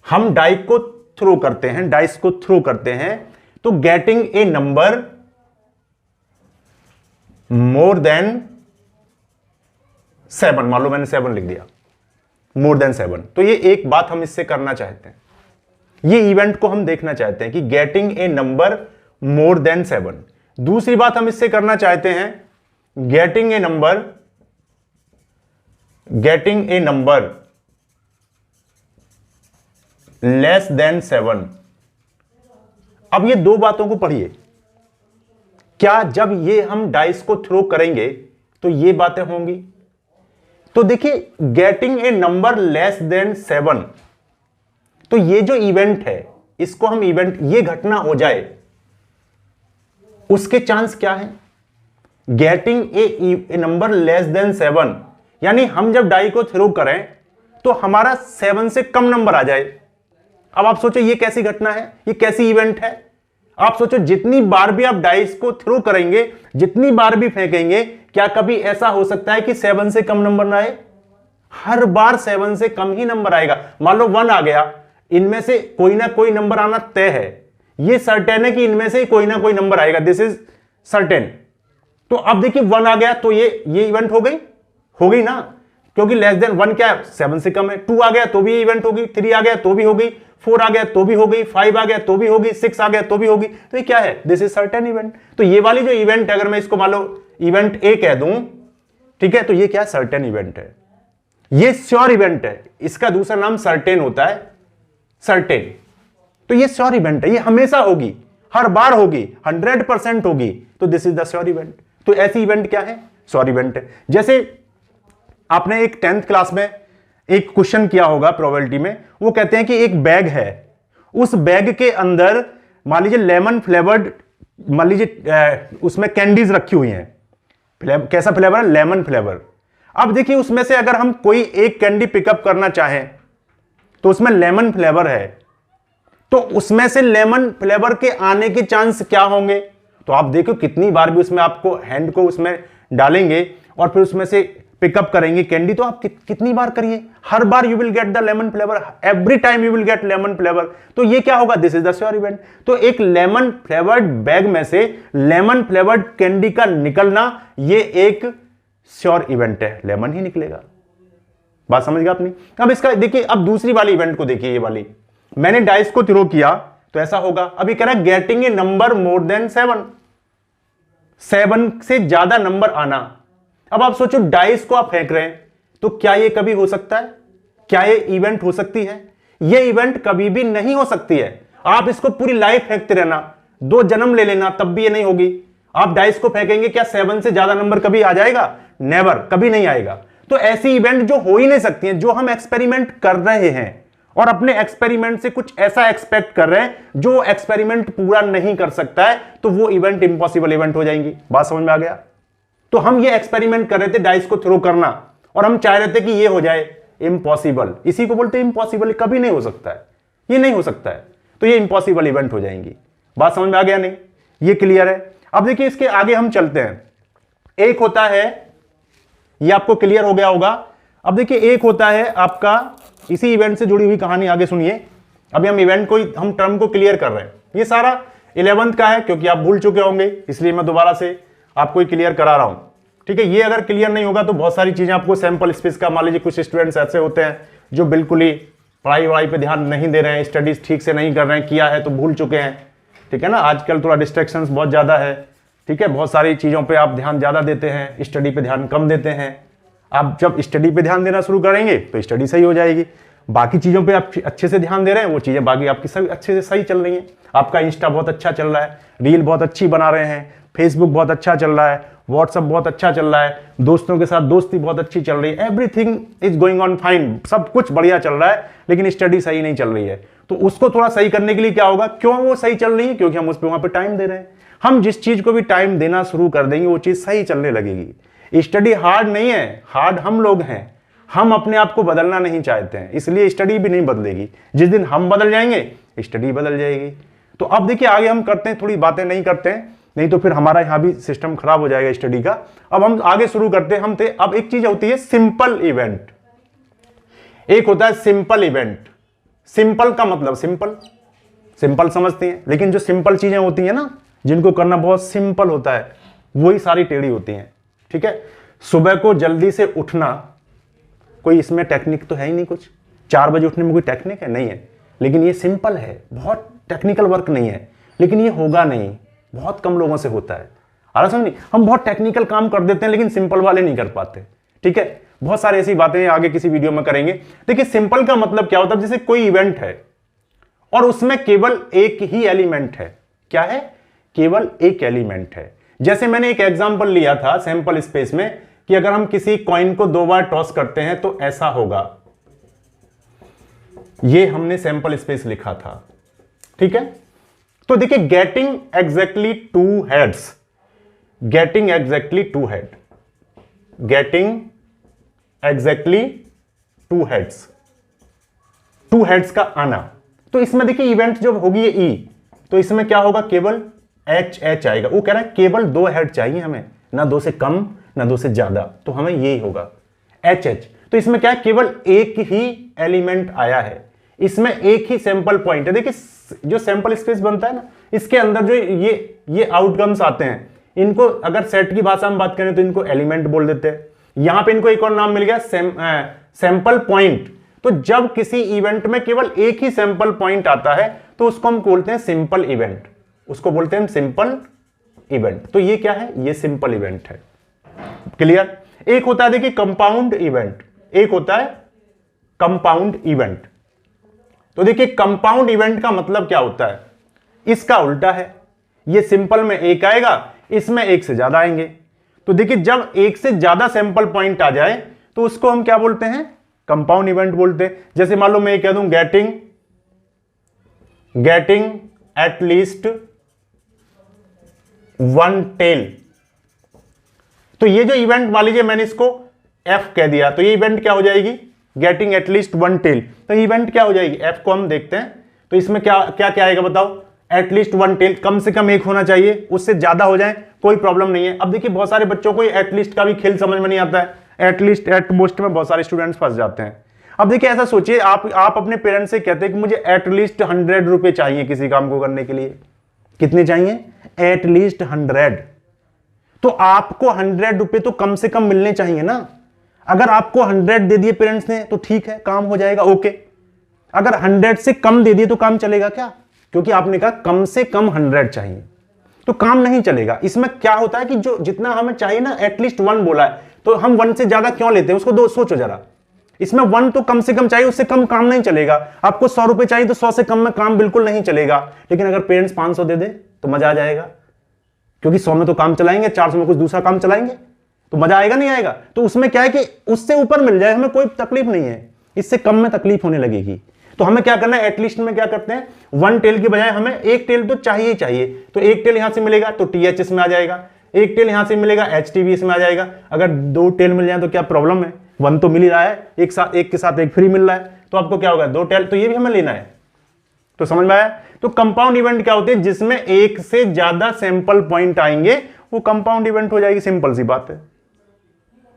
हम डाइस को थ्रो करते हैं, डाइस को थ्रो करते हैं, तो getting a number more than 7, मान लो मैंने 7 लिख दिया, मोर देन 7। तो ये एक बात हम इससे करना चाहते हैं, ये इवेंट को हम देखना चाहते हैं कि getting a number more than 7। दूसरी बात हम इससे करना चाहते हैं getting a number less than 7। अब ये दो बातों को पढ़िए, क्या जब ये हम डाइस को थ्रो करेंगे तो ये बातें होंगी? तो देखिए getting a number less than 7, तो ये जो इवेंट है इसको हम इवेंट, ये घटना हो जाए उसके चांस क्या है? Getting a number less than 7, यानी हम जब डाई को थ्रो करें तो हमारा 7 से कम नंबर आ जाए। अब आप सोचो ये कैसी घटना है, ये कैसी इवेंट है? आप सोचो जितनी बार भी आप डाइस को थ्रो करेंगे, जितनी बार भी फेंकेंगे, क्या कभी ऐसा हो सकता है कि 7 से कम नंबर ना आए? हर बार 7 से कम ही नंबर आएगा। मान लो 1 आ गया, इनमें से कोई ना कोई नंबर आना तय है, ये सर्टेन है कि इनमें से कोई ना कोई नंबर आएगा, दिस इज सर्टेन। तो अब देखिए 1 आ गया तो ये इवेंट हो गई ना, क्योंकि लेस देन 1 क्या है, 7 से कम है। 2 आ गया तो भी इवेंट होगी, 3 आ गया तो भी होगी, 4 आ गया तो भी होगी, 5 आ गया तो भी होगी, 6 आ गया तो भी होगी। तो ये क्या है, दिस इज सर्टेन इवेंट। तो ये वाली जो इवेंट है, अगर मैं इसको मान लो इवेंट ए कह दूं, ठीक है, तो ये क्या सर्टेन इवेंट है, ये श्योर इवेंट है। इसका दूसरा नाम सर्टेन होता है, सर्टेन। तो ये श्योर इवेंट है, ये हमेशा होगी, हर बार होगी, 100% होगी, तो this is the sure event. तो ऐसी इवेंट क्या है, श्योर इवेंट है। जैसे आपने एक 10th क्लास में एक क्वेश्चन किया होगा प्रोबेबिलिटी में, वो कहते हैं कि एक बैग है, उस बैग के अंदर मान लीजिए लेमन फ्लेवर्ड, मान लीजिए उसमें कैंडीज रखी हुई हैं। कैसा फ्लेवर है, लेमन फ्लेवर। अब देखिए उसमें से अगर हम कोई एक कैंडी पिकअप करना चाहें तो उसमें लेमन फ्लेवर है, तो उसमें से लेमन फ्लेवर के आने के चांस क्या होंगे? तो आप देखो कितनी बार भी उसमें आपको हैंड को उसमें डालेंगे और फिर उसमें से पिकअप करेंगे कैंडी, तो आप कितनी बार करिए, हर बार you will get the lemon flavour, every time you will get lemon flavour. तो ये क्या होगा, this is the sure event. तो एक लेमन फ्लेवर्ड बैग में से लेमन फ्लेवर्ड कैंडी का निकलना, ये एक श्योर इवेंट है, लेमन ही निकलेगा। बात समझ गया आपने? अब इसका देखिए, अब दूसरी वाली इवेंट को देखिए, ये वाली मैंने डाइस को थ्रो किया तो ऐसा होगा। अभी कह रहा है getting a number more than 7, 7 से ज्यादा नंबर आना। अब आप सोचो डाइस को आप फेंक रहे हैं, तो क्या ये कभी हो सकता है? क्या ये इवेंट हो सकती है? ये इवेंट कभी भी नहीं हो सकती है। आप इसको पूरी लाइफ फेंकते रहना, 2 जन्म ले लेना, तब भी ये नहीं होगी। आप डाइस को फेंकेंगे, क्या 7 से ज्यादा नंबर कभी आ जाएगा? नेवर, कभी नहीं आएगा। तो ऐसी इवेंट जो हो ही नहीं सकती है, जो हम एक्सपेरिमेंट कर रहे हैं और अपने एक्सपेरिमेंट से कुछ ऐसा एक्सपेक्ट कर रहे हैं जो एक्सपेरिमेंट पूरा नहीं कर सकता है, तो वो इवेंट इंपॉसिबल इवेंट हो जाएंगी। बात समझ में आ गया? तो हम ये एक्सपेरिमेंट कर रहे थे डाइस को थ्रो करना, और हम चाह रहे थे कि ये हो जाए इम्पॉसिबल। इसी को बोलते हैं इम्पॉसिबल, कभी नहीं हो सकता है, ये नहीं हो सकता है, तो ये इंपॉसिबल इवेंट हो जाएंगी। बात समझ में आ गया नहीं? ये क्लियर है? अब देखिए इसके आगे हम चलते हैं। एक होता है, ये आपको क्लियर हो गया होगा। अब देखिए एक होता है आपका, इसी इवेंट से जुड़ी हुई कहानी, आगे सुनिए। अभी हम इवेंट को, हम टर्म को क्लियर कर रहे हैं। ये सारा 11th का है, क्योंकि आप भूल चुके होंगे, इसलिए मैं दोबारा से आपको क्लियर करा रहा हूं। ठीक है, ये अगर क्लियर नहीं होगा तो बहुत सारी चीजें आपको सैंपल स्पेस का, मान लीजिए कुछ स्टूडेंट्स ऐसे होते हैं जो बिल्कुल ही पढ़ाई वढ़ाई पे ध्यान नहीं दे रहे हैं, स्टडीज ठीक से नहीं कर रहे हैं, किया है तो भूल चुके हैं। ठीक है ना, आजकल थोड़ा डिस्ट्रैक्शंस बहुत ज्यादा है। ठीक है, बहुत सारी चीजों पे आप ध्यान ज्यादा देते हैं, स्टडी पे ध्यान कम देते हैं। आप जब स्टडी पे ध्यान देना शुरू करेंगे तो स्टडी सही हो जाएगी। बाकी चीजों पे आप अच्छे से ध्यान दे रहे हैं, वो चीजें बाकी आपकी सभी अच्छे से सही चल रही हैं। आपका इंस्टा बहुत अच्छा चल रहा है, रील बहुत अच्छी बना रहे हैं, फेसबुक बहुत अच्छा चल रहा है, व्हाट्सएप बहुत अच्छा चल रहा है, दोस्तों के साथ दोस्ती बहुत अच्छी चल रही है, everything is going on fine, सब कुछ बढ़िया चल रहा है, लेकिन स्टडी सही नहीं चल रही है। तो उसको थोड़ा सही करने के लिए क्या होगा, क्यों वो सही चल रही है? क्योंकि हम उस पर वहां पर टाइम दे रहे हैं। हम जिस चीज को भी टाइम देना शुरू कर देंगे वो चीज सही चलने लगेगी। स्टडी हार्ड नहीं है, हार्ड हम लोग हैं। हम अपने आप को बदलना नहीं चाहते हैं, इसलिए स्टडी भी नहीं बदलेगी। जिस दिन हम बदल जाएंगे स्टडी बदल जाएगी। तो अब देखिए आगे हम करते हैं, थोड़ी बातें नहीं करते हैं, नहीं तो फिर हमारा यहां भी सिस्टम खराब हो जाएगा स्टडी का। अब हम आगे शुरू करते हैं। अब एक चीज होती है सिंपल इवेंट, एक होता है सिंपल इवेंट। सिंपल का मतलब सिंपल समझते हैं, लेकिन जो सिंपल चीजें होती हैं ना, जिनको करना बहुत सिंपल होता है, वही सारी टेढ़ी होती हैं। ठीक है, सुबह को जल्दी से उठना कोई इसमें टेक्निक तो है ही नहीं कुछ। 4 बजे उठने में कोई टेक्निक है? नहीं है। लेकिन ये सिंपल है, बहुत टेक्निकल वर्क नहीं है, लेकिन ये होगा नहीं, बहुत कम लोगों से होता है। आ समझ नहीं, हम बहुत टेक्निकल काम कर देते हैं लेकिन सिंपल वाले नहीं कर पाते। ठीक है, बहुत सारी ऐसी बातें आगे किसी वीडियो में करेंगे। देखिए सिंपल का मतलब क्या होता है, जैसे कोई इवेंट है और उसमें केवल एक ही एलिमेंट है। क्या है? केवल एक एलिमेंट है। जैसे मैंने एक एग्जांपल लिया था सैंपल स्पेस में कि अगर हम किसी कॉइन को 2 बार टॉस करते हैं तो ऐसा होगा। ये हमने सैंपल स्पेस लिखा था। ठीक है, तो देखिए getting exactly 2 heads, getting exactly 2 head, getting exactly 2 heads, 2 heads का आना। तो इसमें देखिए इवेंट जब होगी ये ई, तो इसमें क्या होगा? केवल एच एच आएगा। वो कह रहा है केवल 2 हेड चाहिए हमें, ना 2 से कम ना 2 से ज्यादा, तो हमें यही होगा एच एच। तो इसमें क्या है? केवल एक ही एलिमेंट आया है, इसमें एक ही सैंपल पॉइंट है। देखिए जो सैंपल स्पेस बनता है ना, इसके अंदर जो ये आउटकम्स आते हैं, इनको अगर सेट की भाषा में बात करें तो इनको एलिमेंट बोल देते हैं। यहां पे इनको एक और नाम मिल गया सैंपल पॉइंट। तो जब किसी इवेंट में केवल एक ही सैंपल पॉइंट आता है तो उसको हम बोलते हैं सिंपल इवेंट, उसको बोलते हैं सिंपल इवेंट। तो ये क्या है? ये सिंपल इवेंट है। क्लियर? एक होता है देखिए कंपाउंड इवेंट, एक होता है कंपाउंड इवेंट। तो देखिए कंपाउंड इवेंट का मतलब क्या होता है? इसका उल्टा है। ये सिंपल में एक आएगा, इसमें एक से ज्यादा आएंगे। तो देखिए जब एक से ज्यादा सैंपल पॉइंट आ जाए तो उसको हम क्या बोलते हैं? कंपाउंड इवेंट बोलते हैं। जैसे मान लो मैं कह दूं गेटिंग एट लीस्ट 1 टेल, तो ये जो इवेंट मान लीजिए मैंने इसको एफ कह दिया, तो ये इवेंट क्या हो जाएगी? Getting at least 1 tail. तो इवेंट क्या हो जाएगी? एफ को हम देखते हैं, तो इसमें क्या क्या क्या आएगा बताओ? एटलीस्ट 1 टेल, कम से कम एक होना चाहिए, उससे ज्यादा हो जाए कोई प्रॉब्लम नहीं है। अब देखिए बहुत सारे बच्चों को एटलीस्ट का भी खेल समझ में नहीं आता है, एटलीस्ट एट मोस्ट में बहुत सारे स्टूडेंट्स फंस जाते हैं। अब देखिए ऐसा सोचिए, आप अपने पेरेंट्स से कहते हैं कि मुझे एटलीस्ट 100 रुपए चाहिए किसी काम को करने के लिए। कितने चाहिए? एटलीस्ट 100। तो आपको 100 रुपए तो कम से कम मिलने चाहिए ना। अगर आपको 100 दे दिए पेरेंट्स ने तो ठीक है, काम हो जाएगा, ओके। अगर 100 से कम दे दिए तो काम चलेगा क्या? क्योंकि आपने कहा कम से कम 100 चाहिए, तो काम नहीं चलेगा। इसमें क्या होता है कि जो जितना हमें चाहिए ना, एटलीस्ट 1 बोला है, तो हम 1 से ज्यादा क्यों लेते हैं? उसको 2 सोचो जरा। इसमें 1 तो कम से कम चाहिए, उससे कम काम नहीं चलेगा। आपको 100 रुपए चाहिए तो 100 से कम में काम बिल्कुल नहीं चलेगा। लेकिन अगर पेरेंट्स 500 दे दे तो मजा आ जाएगा, क्योंकि 100 में तो काम चलाएंगे, 400 में कुछ दूसरा काम चलाएंगे, तो मजा आएगा नहीं आएगा? तो उसमें क्या है कि उससे ऊपर मिल जाए हमें कोई तकलीफ नहीं है, इससे कम में तकलीफ होने लगेगी। तो हमें क्या करना है? एटलीस्ट में क्या करते हैं? 1 टेल के बजाय हमें 1 टेल तो चाहिए ही चाहिए। तो 1 टेल यहां से मिलेगा तो TH में आ जाएगा, 1 टेल यहां से मिलेगा HTV में आ जाएगा। अगर 2 टेल मिल जाए तो क्या प्रॉब्लम है? 1 तो मिल ही रहा है, एक के साथ एक फ्री मिल रहा है, तो आपको क्या होगा? 2 टेल, तो ये भी हमें लेना है। तो समझ में आया? तो कंपाउंड इवेंट क्या होते हैं? जिसमें एक से ज्यादा सैंपल पॉइंट आएंगे, वो कंपाउंड इवेंट हो जाएगी। सिंपल सी बात है,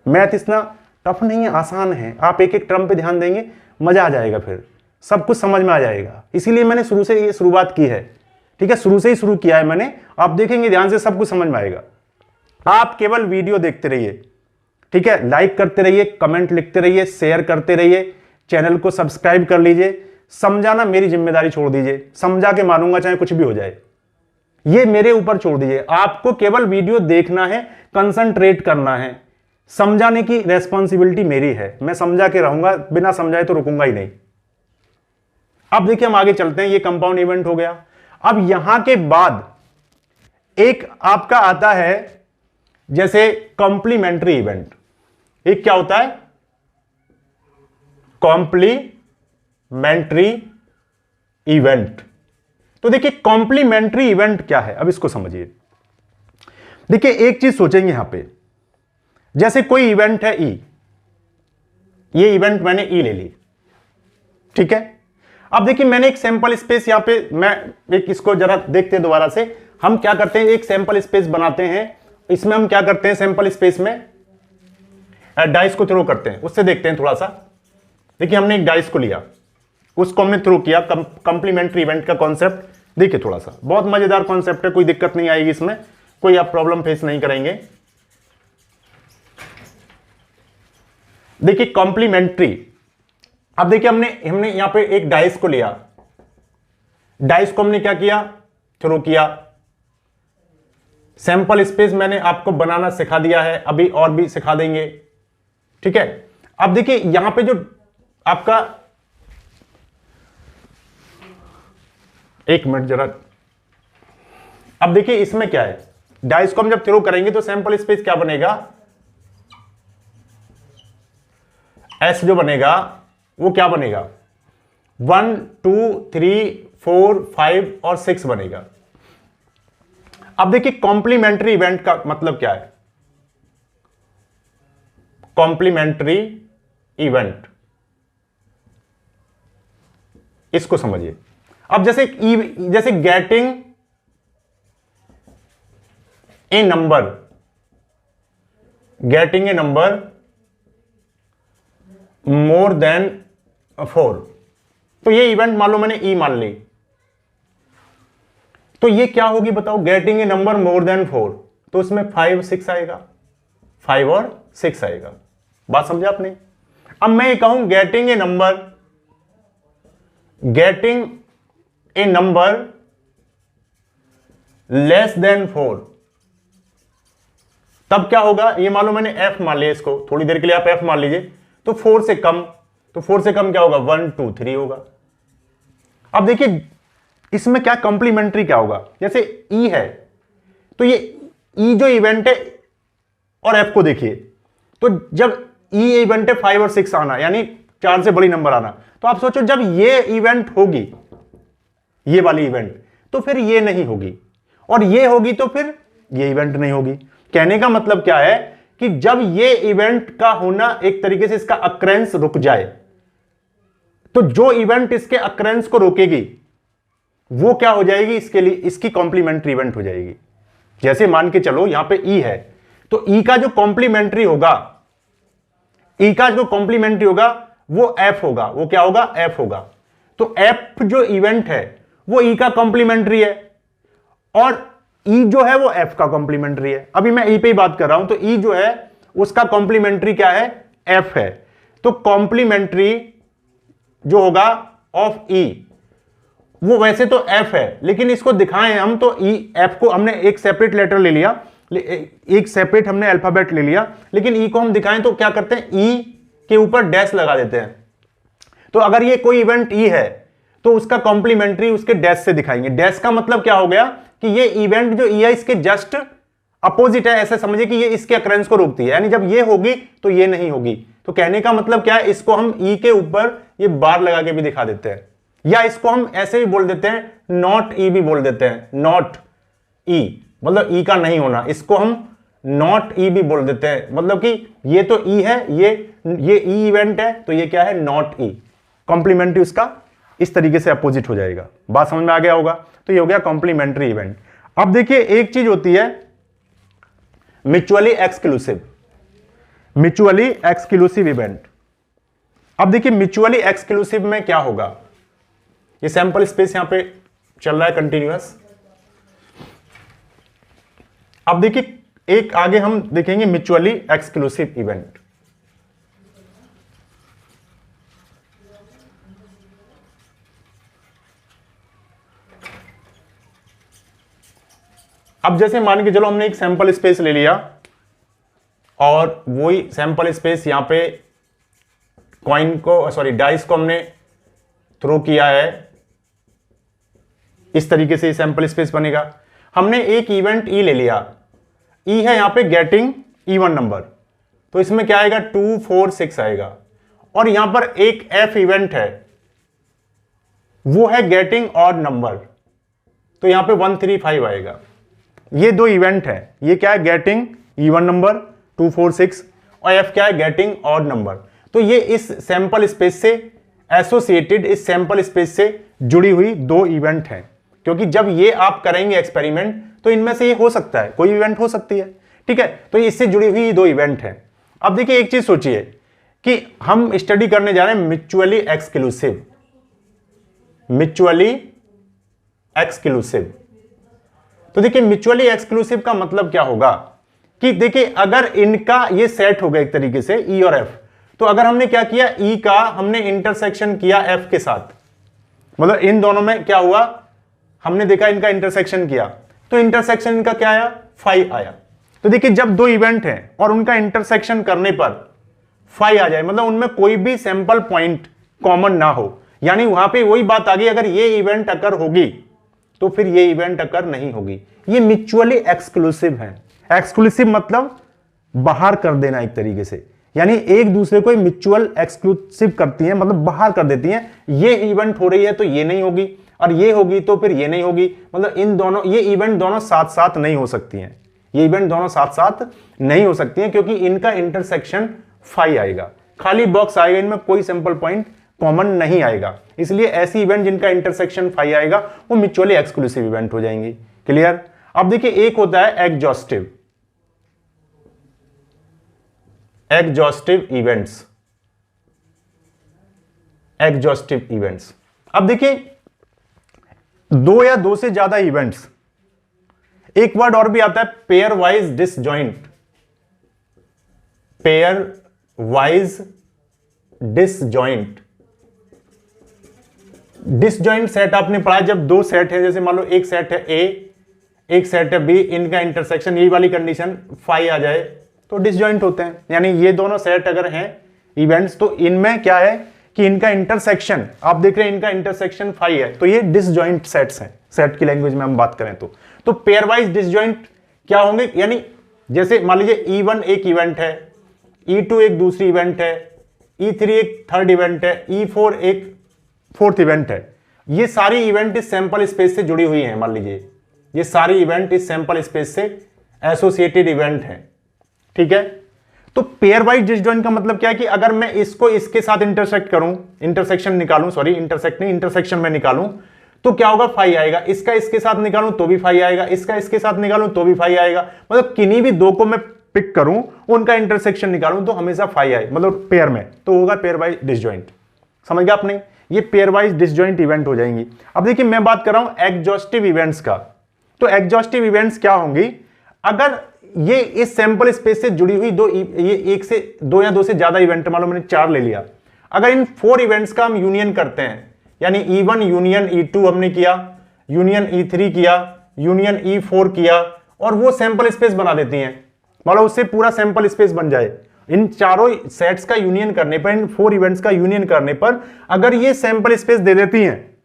मैथ इतना टफ नहीं है, आसान है। आप एक एक टर्म पे ध्यान देंगे, मजा आ जाएगा, फिर सब कुछ समझ में आ जाएगा। इसीलिए मैंने शुरू से ये शुरुआत की है। ठीक है, शुरू से ही शुरू किया है मैंने। आप देखेंगे ध्यान से, सब कुछ समझ में आएगा। आप केवल वीडियो देखते रहिए, ठीक है, लाइक करते रहिए, कमेंट लिखते रहिए, शेयर करते रहिए, चैनल को सब्सक्राइब कर लीजिए। समझाना मेरी जिम्मेदारी छोड़ दीजिए, समझा के मारूंगा चाहे कुछ भी हो जाए, ये मेरे ऊपर छोड़ दीजिए। आपको केवल वीडियो देखना है, कंसंट्रेट करना है, समझाने की रेस्पॉन्सिबिलिटी मेरी है। मैं समझा के रहूंगा, बिना समझाए तो रुकूंगा ही नहीं। अब देखिए हम आगे चलते हैं। ये कंपाउंड इवेंट हो गया। अब यहां के बाद एक आपका आता है जैसे कॉम्प्लीमेंट्री इवेंट। एक क्या होता है? Complementary event. तो देखिए कॉम्प्लीमेंट्री इवेंट क्या है, अब इसको समझिए। देखिए एक चीज सोचेंगे यहां पे, जैसे कोई इवेंट है ई, ये इवेंट मैंने ई ले ली, ठीक है। अब देखिए मैंने एक सैंपल स्पेस यहां पे, मैं एक इसको जरा देखते हैं दोबारा से। हम क्या करते हैं? एक सैंपल स्पेस बनाते हैं। इसमें हम क्या करते हैं? सैंपल स्पेस में डाइस को थ्रो करते हैं। उससे देखते हैं थोड़ा सा। देखिए हमने एक डाइस को लिया, उसको हमने थ्रो किया। कंप्लीमेंट्री इवेंट का कॉन्सेप्ट देखिए थोड़ा सा, बहुत मजेदार कॉन्सेप्ट है, कोई दिक्कत नहीं आएगी इसमें, कोई आप प्रॉब्लम फेस नहीं करेंगे। देखिए कॉम्प्लीमेंट्री, अब देखिए हमने हमने यहां पे एक डाइस को लिया, डाइस को हमने क्या किया, थ्रो किया। सैंपल स्पेस मैंने आपको बनाना सिखा दिया है, अभी और भी सिखा देंगे, ठीक है। अब देखिए यहां पे जो आपका, एक मिनट जरा, अब देखिए इसमें क्या है, डाइस को हम जब थ्रो करेंगे तो सैंपल स्पेस क्या बनेगा, एस जो बनेगा वो क्या बनेगा, 1 2 3 4 5 और 6 बनेगा। अब देखिए कॉम्प्लीमेंट्री इवेंट का मतलब क्या है, कॉम्प्लीमेंट्री इवेंट, इसको समझिए। अब जैसे getting a number, getting a number more than 4, तो ये इवेंट मान लो मैंने ई मान ली, तो ये क्या होगी बताओ, getting a number more than 4, तो उसमें 5 6 आएगा, 5 और 6 आएगा। बात समझे आपने। अब मैं ये कहूं getting a number, getting a number less than 4, तब क्या होगा, ये मान लो मैंने एफ मान लिया, इसको थोड़ी देर के लिए आप एफ मान लीजिए, तो 4 से कम, तो 4 से कम क्या होगा, 1 2 3 होगा। अब देखिए इसमें क्या कॉम्प्लीमेंट्री क्या होगा, जैसे ई है तो ये ई जो इवेंट है, और एफ को देखिए, तो जब ई इवेंट है 5 और 6 आना, यानी 4 से बड़ी नंबर आना, तो आप सोचो जब ये इवेंट होगी, ये वाली इवेंट, तो फिर ये नहीं होगी, और ये होगी तो फिर ये इवेंट नहीं होगी। कहने का मतलब क्या है कि जब ये इवेंट का होना एक तरीके से इसका अक्रेंस रुक जाए, तो जो इवेंट इसके अक्रेंस को रोकेगी वो क्या हो जाएगी, इसके लिए इसकी कॉम्प्लीमेंट्री इवेंट हो जाएगी। जैसे मान के चलो यहां पे ई है, तो ई का जो कॉम्प्लीमेंट्री होगा, ई का जो कॉम्प्लीमेंट्री होगा वो एफ होगा, वो क्या होगा, एफ होगा। तो एफ जो इवेंट है वो ई का कॉम्प्लीमेंट्री है, और ई जो है वो एफ का कॉम्प्लीमेंट्री है। अभी मैं ई पे ही बात कर रहा हूं, तो ई जो है उसका कॉम्प्लीमेंट्री क्या है, एफ है। तो कॉम्प्लीमेंट्री जो होगा ऑफ ई, वो वैसे तो एफ है, लेकिन इसको दिखाएं हम तो ई, एफ को हमने एक सेपरेट लेटर ले लिया, एक सेपरेट हमने अल्फाबेट ले लिया, लेकिन ई को हम दिखाएं तो क्या करते हैं, ई के ऊपर डैश लगा देते हैं। तो अगर ये कोई इवेंट ई है तो उसका कॉम्प्लीमेंट्री उसके डैश से दिखाएंगे। डैश का मतलब क्या हो गया कि ये इवेंट जो ई है इसके जस्ट अपोजिट है, ऐसे समझिए कि ये इसके अक्रेंस को रोकती है, यानी जब ये होगी तो ये नहीं होगी। तो कहने का मतलब क्या है, इसको हम ई के ऊपर ये बार लगा के भी दिखा देते हैं, या इसको हम ऐसे भी बोल देते हैं, नॉट ई भी बोल देते हैं, नॉट ई मतलब ई का नहीं होना, इसको हम नॉट ई भी बोल देते हैं, मतलब कि ये तो ई है, ये ई इवेंट है, तो ये क्या है, नॉट ई। कॉम्प्लीमेंट्री उसका इस तरीके से अपोजिट हो जाएगा। बात समझ में आ गया होगा। तो ये हो गया कॉम्प्लीमेंट्री इवेंट। अब देखिए एक चीज होती है mutually exclusive, mutually exclusive event. अब देखिए म्यूचुअली एक्सक्लूसिव में क्या होगा, ये सैंपल स्पेस यहां पे चल रहा है कंटिन्यूअस। अब देखिए एक आगे हम देखेंगे म्यूचुअली एक्सक्लूसिव इवेंट। अब जैसे मान के चलो हमने एक सैंपल स्पेस ले लिया, और वही सैंपल स्पेस यहां पे कॉइन को, सॉरी डाइस को हमने थ्रो किया है, इस तरीके से सैंपल स्पेस बनेगा। हमने एक इवेंट ई ले लिया, ई है यहां पे गेटिंग इवन नंबर, तो इसमें क्या आएगा, 2 4 6 आएगा। और यहां पर एक एफ इवेंट है, वो है गेटिंग ऑड नंबर, तो यहां पे 1 3 5 आएगा। ये दो इवेंट है, ये क्या है, गेटिंग इवन नंबर 2 4 6, और एफ क्या है, गेटिंग ऑड नंबर। तो ये इस सैंपल स्पेस से एसोसिएटेड, इस सैंपल स्पेस से जुड़ी हुई दो इवेंट हैं, क्योंकि जब ये आप करेंगे एक्सपेरिमेंट तो इनमें से ये हो सकता है, कोई इवेंट हो सकती है, ठीक है। तो इससे जुड़ी हुई दो इवेंट हैं। अब देखिए एक चीज सोचिए कि हम स्टडी करने जा रहे हैं म्यूचुअली एक्सक्लूसिव, म्यूचुअली एक्सक्लूसिव। तो देखिए म्यूचुअली एक्सक्लूसिव का मतलब क्या होगा कि देखिए अगर इनका ये सेट होगा एक तरीके से ई और एफ, तो अगर हमने क्या किया, ई का हमने इंटरसेक्शन किया एफ के साथ, मतलब इन दोनों में क्या हुआ, हमने देखा इनका इंटरसेक्शन किया, तो इंटरसेक्शन इनका क्या आया, फाई आया। तो देखिए जब दो इवेंट हैं और उनका इंटरसेक्शन करने पर फाई आ जाए, मतलब उनमें कोई भी सैंपल पॉइंट कॉमन ना हो, यानी वहां पे वही बात आ गई, अगर ये इवेंट अकर होगी तो फिर ये इवेंट अकर नहीं होगी। ये म्यूचुअली एक्सक्लूसिव है। एक्सक्लूसिव मतलब बाहर कर देना एक तरीके से, यानी एक दूसरे को म्यूचुअल एक्सक्लूसिव करती हैं, मतलब बाहर कर देती हैं। ये इवेंट हो रही है तो ये नहीं होगी, और ये होगी तो फिर ये नहीं होगी, मतलब इन दोनों, ये इवेंट दोनों साथ साथ नहीं हो सकती हैं, ये इवेंट दोनों साथ साथ नहीं हो सकती हैं, क्योंकि इनका इंटरसेक्शन फाई आएगा, खाली बॉक्स आएगा, इनमें कोई सैंपल पॉइंट कॉमन नहीं आएगा। इसलिए ऐसी इवेंट जिनका इंटरसेक्शन फाई आएगा वो म्यूचुअली एक्सक्लूसिव इवेंट हो जाएंगी। क्लियर। अब देखिए एक होता है exhaustive, exhaustive events, exhaustive events. अब देखिए दो या दो से ज्यादा इवेंट्स, एक वर्ड और भी आता है pair wise disjoint, pair wise disjoint. Disjoint set आपने पढ़ा, जब दो सेट है, जैसे मान लो एक सेट है ए, एक सेट है बी, इनका इंटरसेक्शन, ये वाली कंडीशन फाई आ जाए तो डिसजॉइंट होते हैं। यानी ये दोनों सेट अगर हैं इवेंट्स, तो इनमें क्या है कि इनका इंटरसेक्शन, आप देख रहे हैं इनका इंटरसेक्शन फाई है, तो ये डिसजॉइंट सेट्स हैं, सेट की लैंग्वेज में हम बात करें तो पेयर वाइज डिसजॉइंट क्या होंगे, यानी जैसे मान लीजिए E1 एक इवेंट है, E2 एक दूसरी इवेंट है, E3 एक थर्ड इवेंट है, E4 एक फोर्थ इवेंट है। ये सारी इवेंट इस सैंपल स्पेस से जुड़ी हुई हैं, मान लीजिए ये सारी इवेंट इस सैंपल स्पेस से एसोसिएटेड इवेंट हैं, ठीक है। तो पेयर वाइज डिसजॉइंट का मतलब क्या है कि अगर मैं इसको इसके साथ इंटरसेक्ट करूं, इंटरसेक्शन निकालूं, सॉरी इंटरसेक्ट नहीं, इंटरसेक्शन में निकालूं तो क्या होगा, फाई आएगा। इसका इसके साथ निकालूं तो भी फाई आएगा, इसका इसके साथ निकालूं तो भी फाई आएगा, मतलब किन्हीं भी दो को मैं पिक करूं, उनका इंटरसेक्शन निकालूं तो हमेशा फाई आए, मतलब पेयर में, तो होगा पेयर वाइज डिसजॉइंट। समझ गया आपने, ये पेयर वाइज डिसजॉइंट इवेंट हो जाएंगी। अब देखिए मैं बात कर रहा हूं एग्जॉस्टिव इवेंट्स का, तो एग्जॉस्टिव इवेंट्स क्या होंगी, अगर ये इस सैंपल स्पेस से जुड़ी हुई दो, ये एक से दो या दो से ज्यादा इवेंट, मान लो मैंने 4 ले लिया, अगर इन 4 इवेंट्स का हम यूनियन करते हैं, यानी E1 यूनियन E2 हमने किया, यूनियन E3 किया, यूनियन E4 किया, और वो सैंपल स्पेस बना देती हैं, मान लो उससे पूरा सैंपल स्पेस बन जाए। इन चारों सेट्स का यूनियन करने पर, इन 4 इवेंट्स का यूनियन करने पर अगर ये सैंपल स्पेस दे देती हैं,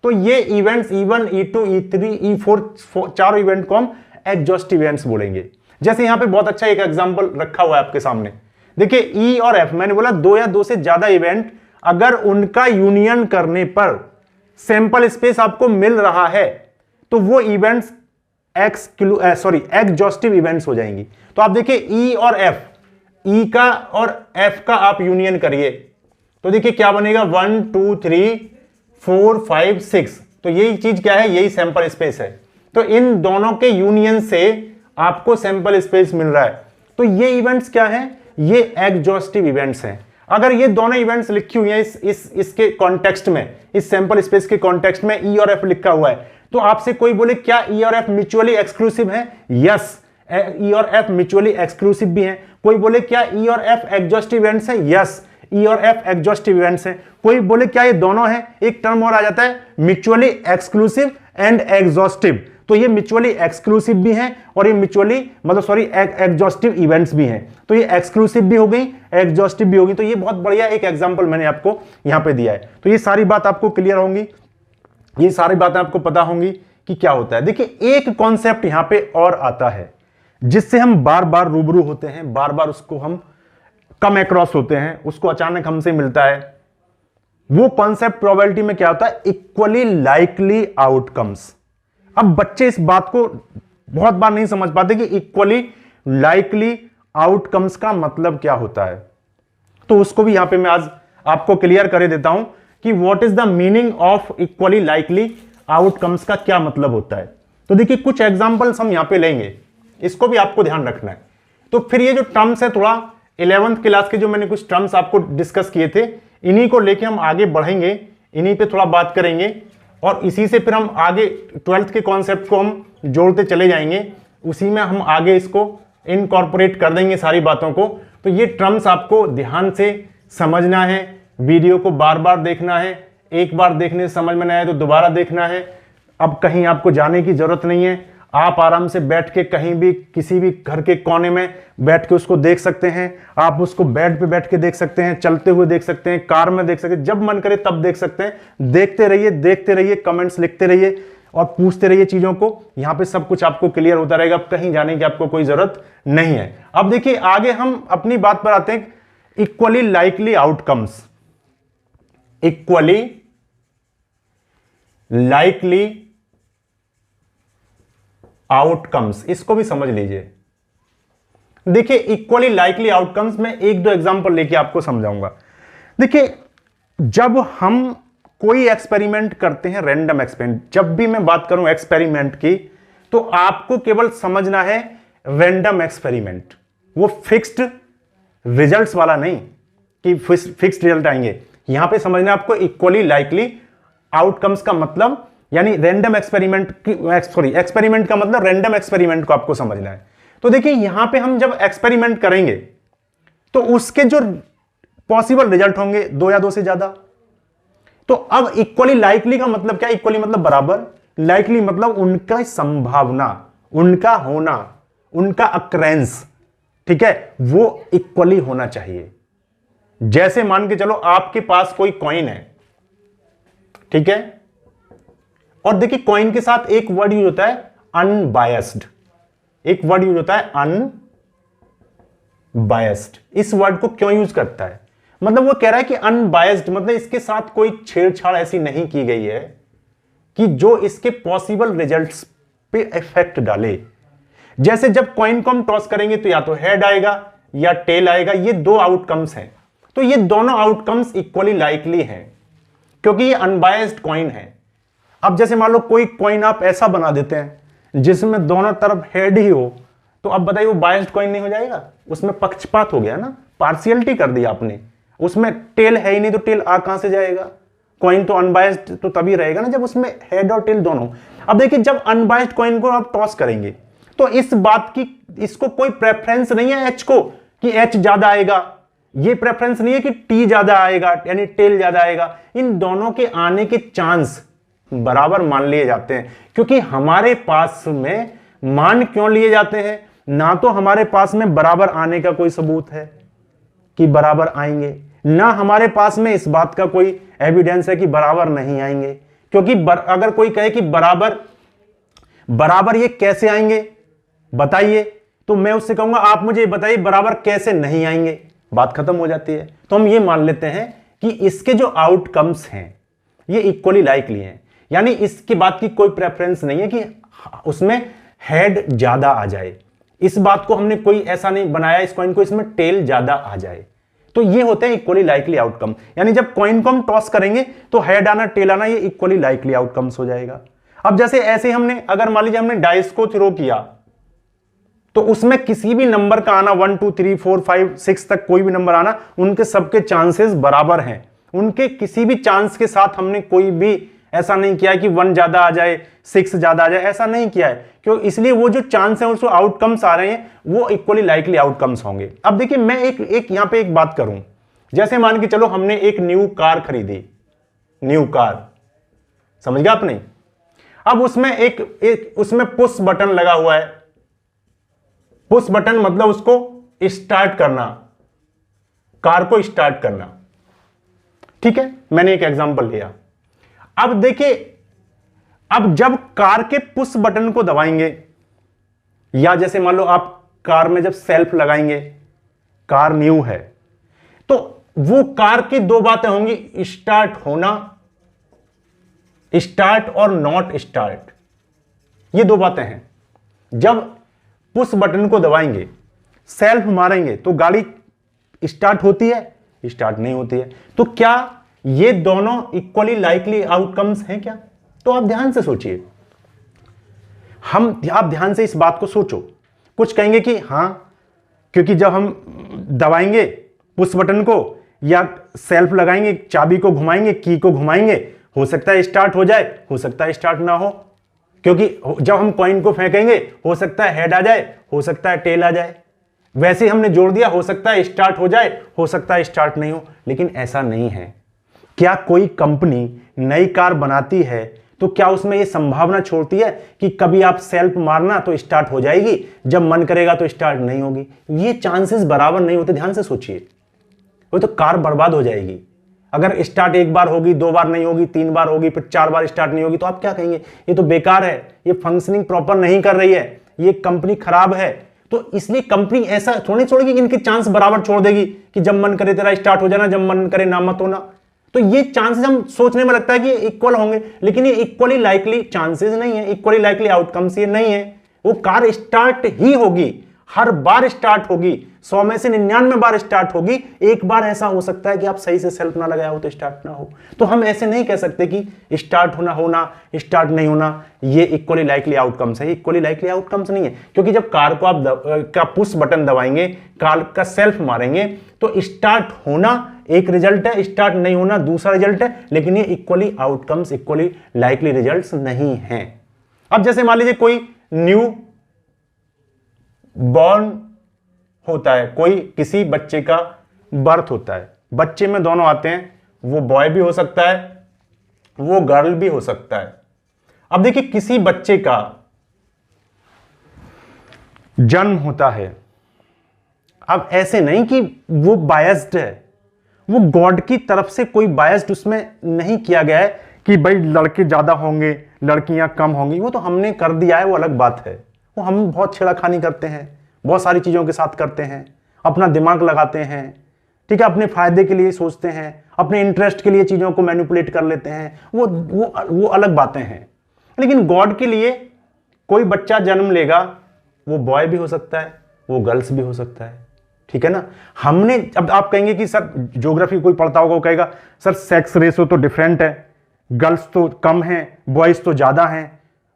तो ये events E1 E2 E3 E4 चारों इवेंट को हम एग्जॉस्टिव इवेंट्स बोलेंगे। जैसे यहां पे बहुत अच्छा एक एग्जांपल रखा हुआ है आपके सामने, देखिए E और F, मैंने बोला दो या दो से ज्यादा इवेंट, अगर उनका यूनियन करने पर सैंपल स्पेस आपको मिल रहा है तो वो इवेंट्स एग्जॉस्टिव इवेंट्स हो जाएंगी। तो आप देखिए E और F, E का और F का आप यूनियन करिए तो देखिए क्या बनेगा, 1 2 3 4 5 6, तो यही चीज क्या है, यही सैंपल स्पेस है। तो इन दोनों के यूनियन से आपको सैंपल स्पेस मिल रहा है, तो ये इवेंट्स क्या है, ये एग्जॉस्टिव इवेंट्स हैं। अगर ये दोनों इवेंट्स लिखी हुई हैं इसके कॉन्टेक्स्ट में, इस सैंपल स्पेस के कॉन्टेक्स्ट में E और F लिखा हुआ है, तो आपसे कोई बोले क्या E और F म्यूचुअली एक्सक्लूसिव है, यस E और F म्यूचुअली एक्सक्लूसिव भी हैं। कोई बोले क्या E और F एग्जॉस्टिव इवेंट्स हैं, यस E और F एग्जॉस्टिव इवेंट्स हैं। कोई बोले क्या ये दोनों हैं, एक टर्म और आ जाता है म्यूचुअली एक्सक्लूसिव एंड एग्जॉस्टिव, तो ये म्यूचुअली एक्सक्लूसिव भी हैं और ये म्यूचुअली एग्जॉस्टिव इवेंट्स भी हैं। तो ये एक्सक्लूसिव भी हो गई, एग्जॉस्टिव भी होगी। तो ये बहुत बढ़िया एक एग्जांपल मैंने आपको यहां पे दिया है। तो ये सारी बात आपको क्लियर होंगी, ये सारी बातें आपको पता होंगी कि क्या होता है। देखिए एक कॉन्सेप्ट यहां पे और आता है जिससे हम बार बार रूबरू होते हैं, बार बार उसको हम कम अक्रॉस होते हैं, उसको अचानक हमसे मिलता है। वो कॉन्सेप्ट प्रोबेबिलिटी में क्या होता है, इक्वली लाइकली आउटकम्स। अब बच्चे इस बात को बहुत बार नहीं समझ पाते कि इक्वली लाइकली आउटकम्स का मतलब क्या होता है, तो उसको भी यहां पे मैं आज आपको क्लियर कर देता हूं कि what is the meaning of equally likely outcomes का क्या मतलब होता है। तो देखिए कुछ एग्जांपल्स हम यहां पे लेंगे, इसको भी आपको ध्यान रखना है। तो फिर ये जो टर्म्स है, थोड़ा 11th क्लास के जो मैंने कुछ टर्म्स आपको डिस्कस किए थे, इन्हीं को लेके हम आगे बढ़ेंगे, इन्हीं पे थोड़ा बात करेंगे और इसी से फिर हम आगे 12th के कॉन्सेप्ट को हम जोड़ते चले जाएंगे, उसी में हम आगे इसको इनकॉर्पोरेट कर देंगे सारी बातों को। तो ये टर्म्स आपको ध्यान से समझना है, वीडियो को बार बार देखना है, एक बार देखने से समझ में नहीं आए तो दोबारा देखना है। अब कहीं आपको जाने की जरूरत नहीं है, आप आराम से बैठ के कहीं भी किसी भी घर के कोने में बैठ के उसको देख सकते हैं। आप उसको बेड पे बैठ के देख सकते हैं, चलते हुए देख सकते हैं, कार में देख सकते हैं, जब मन करे तब देख सकते हैं। देखते रहिए, कमेंट्स लिखते रहिए और पूछते रहिए चीजों को। यहां पे सब कुछ आपको क्लियर होता रहेगा, कहीं जाने की आपको कोई जरूरत नहीं है। अब देखिए आगे हम अपनी बात पर आते हैं, equally likely outcomes. Equally likely outcomes, इसको भी समझ लीजिए। देखिए इक्वली लाइकली आउटकम्स में एक दो एग्जांपल लेके आपको समझाऊंगा। देखिए जब हम कोई एक्सपेरिमेंट करते हैं, रैंडम एक्सपेरिमेंट, जब भी मैं बात करूं एक्सपेरिमेंट की, तो आपको केवल समझना है रैंडम एक्सपेरिमेंट, वो फिक्स्ड रिजल्ट्स वाला नहीं कि फिक्स्ड रिजल्ट आएंगे। यहां पे समझना है आपको इक्वली लाइकली आउटकम्स का मतलब, यानी रैंडम एक्सपेरिमेंट की, एक्सपेरिमेंट का मतलब रैंडम एक्सपेरिमेंट को आपको समझना है। तो देखिए यहां पे हम जब एक्सपेरिमेंट करेंगे तो उसके जो पॉसिबल रिजल्ट होंगे दो या दो से ज्यादा। तो अब इक्वली लाइकली का मतलब क्या? इक्वली मतलब बराबर, लाइकली मतलब उनका संभावना, उनका होना, उनका अक्रेंस, ठीक है, वो इक्वली होना चाहिए। जैसे मान के चलो आपके पास कोई कॉइन है, ठीक है, और देखिए कॉइन के साथ एक वर्ड यूज होता है अनबायस्ड, एक वर्ड यूज होता है अनबायस्ड। इस वर्ड को क्यों यूज करता है? मतलब वो कह रहा है कि अनबायस्ड मतलब इसके साथ कोई छेड़छाड़ ऐसी नहीं की गई है कि जो इसके पॉसिबल रिजल्ट्स पे इफेक्ट डाले। जैसे जब कॉइन को हम टॉस करेंगे तो या तो हेड आएगा या टेल आएगा, ये दो आउटकम्स हैं। तो ये दोनों आउटकम्स इक्वली लाइकली हैं क्योंकि ये अनबायस्ड कॉइन है। अब जैसे मान लो कोई कॉइन आप ऐसा बना देते हैं जिसमें दोनों तरफ हेड ही हो, तो अब बताइए वो बायस्ड कॉइन नहीं हो जाएगा? उसमें पक्षपात हो गया ना, पार्शियलिटी कर दी आपने। उसमें टेल है ही नहीं तो टेल आ कहां से जाएगा? कॉइन तो अनबायस्ड तो तभी रहेगा ना जब उसमें हेड और टेल दोनों। अब देखिए जब अनबायस्ड कॉइन को आप टॉस करेंगे तो इस बात की, इसको कोई प्रेफरेंस नहीं है एच को कि एच ज्यादा आएगा, ये प्रेफरेंस नहीं है कि टी ज्यादा आएगा यानी टेल ज्यादा आएगा। इन दोनों के आने के चांस बराबर मान लिए जाते हैं क्योंकि हमारे पास में मान क्यों लिए जाते हैं? ना तो हमारे पास में बराबर आने का कोई सबूत है कि बराबर आएंगे, ना हमारे पास में इस बात का कोई एविडेंस है कि बराबर नहीं आएंगे। क्योंकि अगर कोई कहे कि बराबर बराबर ये कैसे आएंगे बताइए, तो मैं उससे कहूंगा आप मुझे बताइए बराबर कैसे नहीं आएंगे, बात खत्म हो जाती है। तो हम ये मान लेते हैं कि इसके जो आउटकम्स हैं ये इक्वली लाइकली हैं, यानी इसकी बात की कोई प्रेफरेंस नहीं है कि उसमें हेड ज्यादा आ जाए। इस बात को हमने कोई ऐसा नहीं बनाया इस कॉइन को इसमें टेल ज्यादा आ जाए। तो ये होते हैं इक्वली लाइकली आउटकम, यानी जब कॉइन को हम टॉस करेंगे तो हेड आना टेल आना ये इक्वली लाइकली आउटकम्स हो जाएगा। अब जैसे ऐसे हमने अगर मान लीजिए हमने डाइस को थ्रो किया तो उसमें किसी भी नंबर का आना 1 2 3 4 5 6 तक कोई भी नंबर आना, उनके सबके चांसेस बराबर हैं। उनके किसी भी चांस के साथ हमने कोई भी ऐसा नहीं किया कि 1 ज्यादा आ जाए 6 ज्यादा आ जाए, ऐसा नहीं किया है। क्यों? इसलिए वो जो चांस है उसको आउटकम्स आ रहे हैं वो इक्वली लाइकली आउटकम्स होंगे। अब देखिए मैं एक यहां पे एक बात करूं, जैसे मान के चलो हमने एक न्यू कार खरीदी, न्यू कार, समझ गया आपने? अब उसमें एक उसमें पुश बटन लगा हुआ है। पुश बटन मतलब उसको स्टार्ट करना, कार को स्टार्ट करना, ठीक है, मैंने एक एग्जांपल लिया। अब देखिए अब जब कार के पुश बटन को दबाएंगे या जैसे मान लो आप कार में जब सेल्फ लगाएंगे, कार न्यू है, तो वो कार की दो बातें होंगी, स्टार्ट होना, स्टार्ट और नॉट स्टार्ट, ये दो बातें हैं। जब पुश बटन को दबाएंगे, सेल्फ मारेंगे तो गाड़ी स्टार्ट होती है, स्टार्ट नहीं होती है। तो क्या ये दोनों इक्वली लाइकली आउटकम्स हैं क्या? तो आप ध्यान से सोचिए, आप ध्यान से इस बात को सोचो। कुछ कहेंगे कि हां, क्योंकि जब हम दबाएंगे पुश बटन को या सेल्फ लगाएंगे, चाबी को घुमाएंगे, की को घुमाएंगे, हो सकता है स्टार्ट हो जाए, हो सकता है स्टार्ट ना हो। क्योंकि जब हम कॉइन को फेंकेंगे हो सकता है हेड आ जाए, हो सकता है टेल आ जाए। वैसे हमने जोड़ दिया, हो सकता है स्टार्ट हो जाए, हो सकता है स्टार्ट नहीं हो, लेकिन ऐसा नहीं है। क्या कोई कंपनी नई कार बनाती है तो क्या उसमें यह संभावना छोड़ती है कि कभी आप सेल्फ मारना तो स्टार्ट हो जाएगी, जब मन करेगा तो स्टार्ट नहीं होगी? ये चांसेस बराबर नहीं होते, ध्यान से सोचिए। वो तो कार बर्बाद हो जाएगी। अगर स्टार्ट एक बार होगी, 2 बार नहीं होगी, 3 बार होगी, फिर 4 बार स्टार्ट नहीं होगी, तो आप क्या कहेंगे? ये तो बेकार है, ये फंक्शनिंग प्रॉपर नहीं कर रही है, ये कंपनी खराब है। तो इसलिए कंपनी ऐसा थोड़ी छोड़ेगी कि इनके चांस बराबर छोड़ देगी कि जब मन करे तेरा स्टार्ट हो जाना, जब मन करे ना मत होना। तो ये चांसेस हम सोचने में लगता है कि इक्वल होंगे, लेकिन ये इक्वली लाइकली चांसेस नहीं है, इक्वली लाइकली आउटकम्स ये नहीं है। वो कार स्टार्ट ही होगी, हर बार स्टार्ट होगी, 100 में से 99 बार स्टार्ट होगी। एक बार ऐसा हो सकता है कि आप सही से सेल्फ ना लगाया हो तो स्टार्ट ना हो। तो हम ऐसे नहीं कह सकते कि स्टार्ट होना स्टार्ट नहीं होना ये इक्वली लाइकली आउटकम्स है। इक्वली लाइकली आउटकम्स नहीं है, क्योंकि जब कार को आप का पुश बटन दबाएंगे, कार का सेल्फ मारेंगे, तो स्टार्ट होना एक रिजल्ट है, स्टार्ट नहीं होना दूसरा रिजल्ट है, लेकिन ये equally outcomes, equally likely results नहीं है। अब जैसे मान लीजिए कोई न्यू बॉर्न होता है, कोई किसी बच्चे का बर्थ होता है, बच्चे में दोनों आते हैं, वो बॉय भी हो सकता है, वो गर्ल भी हो सकता है। अब देखिए किसी बच्चे का जन्म होता है, अब ऐसे नहीं कि वो बायस्ड है, वो गॉड की तरफ से कोई बायस्ड उसमें नहीं किया गया है कि भाई लड़के ज्यादा होंगे लड़कियां कम होंगी, वो तो हमने कर दिया है, वो अलग बात है। वो हम बहुत छेड़खानी करते हैं, बहुत सारी चीज़ों के साथ करते हैं, अपना दिमाग लगाते हैं, ठीक है, अपने फायदे के लिए सोचते हैं, अपने इंटरेस्ट के लिए चीज़ों को मैनिपुलेट कर लेते हैं, वो अलग बातें हैं। लेकिन गॉड के लिए कोई बच्चा जन्म लेगा, वो बॉय भी हो सकता है, वो गर्ल्स भी हो सकता है, ठीक है ना। हमने, अब आप कहेंगे कि सर ज्योग्राफी कोई पढ़ता होगा, वो कहेगा सर सेक्स रेशो तो डिफरेंट है, गर्ल्स तो कम हैं, बॉयज तो ज़्यादा हैं।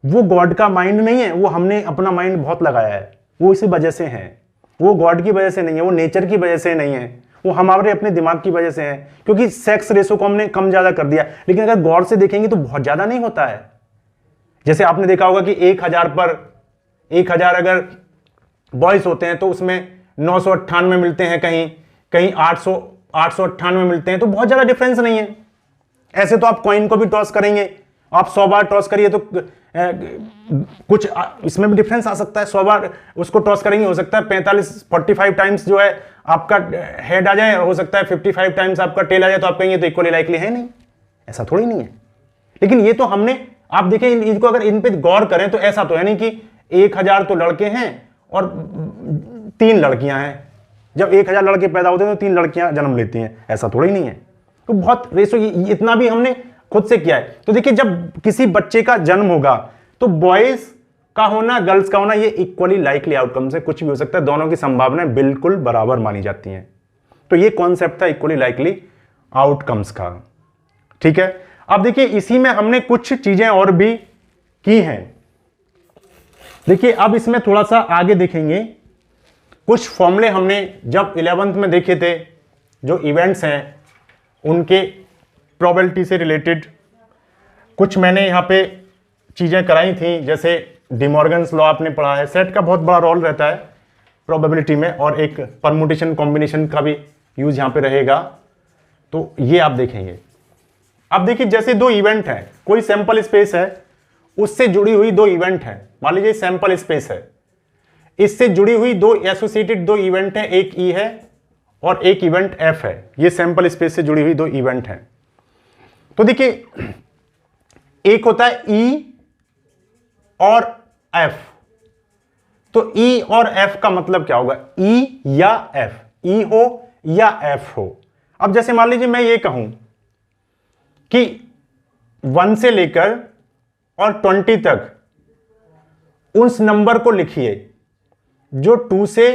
वो गॉड का माइंड नहीं है, वो हमने अपना माइंड बहुत लगाया है, वो इसी वजह से है। वो गॉड की वजह से नहीं है, वो नेचर की वजह से नहीं है, वो हमारे अपने दिमाग की वजह से है, क्योंकि सेक्स रेशो को हमने कम ज़्यादा कर दिया। लेकिन अगर गौर से देखेंगे तो बहुत ज़्यादा नहीं होता है। जैसे आपने देखा होगा कि 1000 अगर बॉयज होते हैं तो उसमें 998 मिलते हैं, कहीं 898 मिलते हैं, तो बहुत ज़्यादा डिफरेंस नहीं है। ऐसे तो आप कॉइन को भी टॉस करेंगे, आप 100 बार टॉस करिए तो कुछ इसमें भी डिफरेंस आ सकता है। 100 बार उसको टॉस करेंगे, हो सकता है 45 टाइम्स जो है आपका हेड आ जाए, हो सकता है 55 टाइम्स आपका टेल आ जाए, तो आप कहेंगे तो इक्वली लाइकली है नहीं, ऐसा थोड़ी नहीं है। लेकिन ये तो हमने, आप देखें इनको अगर इन पे गौर करें तो ऐसा तो है नहीं कि 1000 तो लड़के हैं और 3 लड़कियां हैं। जब 1000 लड़के पैदा होते हैं तो 3 लड़कियां जन्म लेती हैं, ऐसा थोड़ी नहीं है। तो बहुत रेशो इतना भी हमने खुद से किया है। तो देखिए जब किसी बच्चे का जन्म होगा तो बॉयज का होना गर्ल्स का होना ये इक्वली लाइकली आउटकम से कुछ भी हो सकता है, दोनों की संभावनाएं बिल्कुल बराबर मानी जाती हैं। तो ये कॉन्सेप्ट था इक्वली लाइकली आउटकम्स का, ठीक है। अब देखिए इसी में हमने कुछ चीजें और भी की हैं। देखिए अब इसमें थोड़ा सा आगे देखेंगे, कुछ फॉर्मूले हमने जब 11th में देखे थे, जो इवेंट्स हैं उनके प्रोबेबिलिटी से रिलेटेड कुछ मैंने यहाँ पे चीज़ें कराई थी। जैसे डिमॉर्गन्स लॉ आपने पढ़ा है, सेट का बहुत बड़ा रोल रहता है प्रोबेबिलिटी में, और एक परमुटेशन कॉम्बिनेशन का भी यूज यहाँ पे रहेगा, तो ये आप देखेंगे। अब देखिए जैसे 2 इवेंट हैं, कोई सैंपल स्पेस है, उससे जुड़ी हुई 2 इवेंट हैं। मान लीजिए सैंपल स्पेस है, इससे जुड़ी हुई 2 एसोसिएटेड 2 इवेंट हैं, एक ई है और एक इवेंट एफ है। ये सैंपल स्पेस से जुड़ी हुई 2 इवेंट हैं। तो देखिए एक होता है ई और एफ। तो ई और एफ का मतलब क्या होगा, ई या एफ, ई हो या एफ हो। अब जैसे मान लीजिए मैं ये कहूं कि 1 से लेकर और 20 तक उस नंबर को लिखिए जो 2 से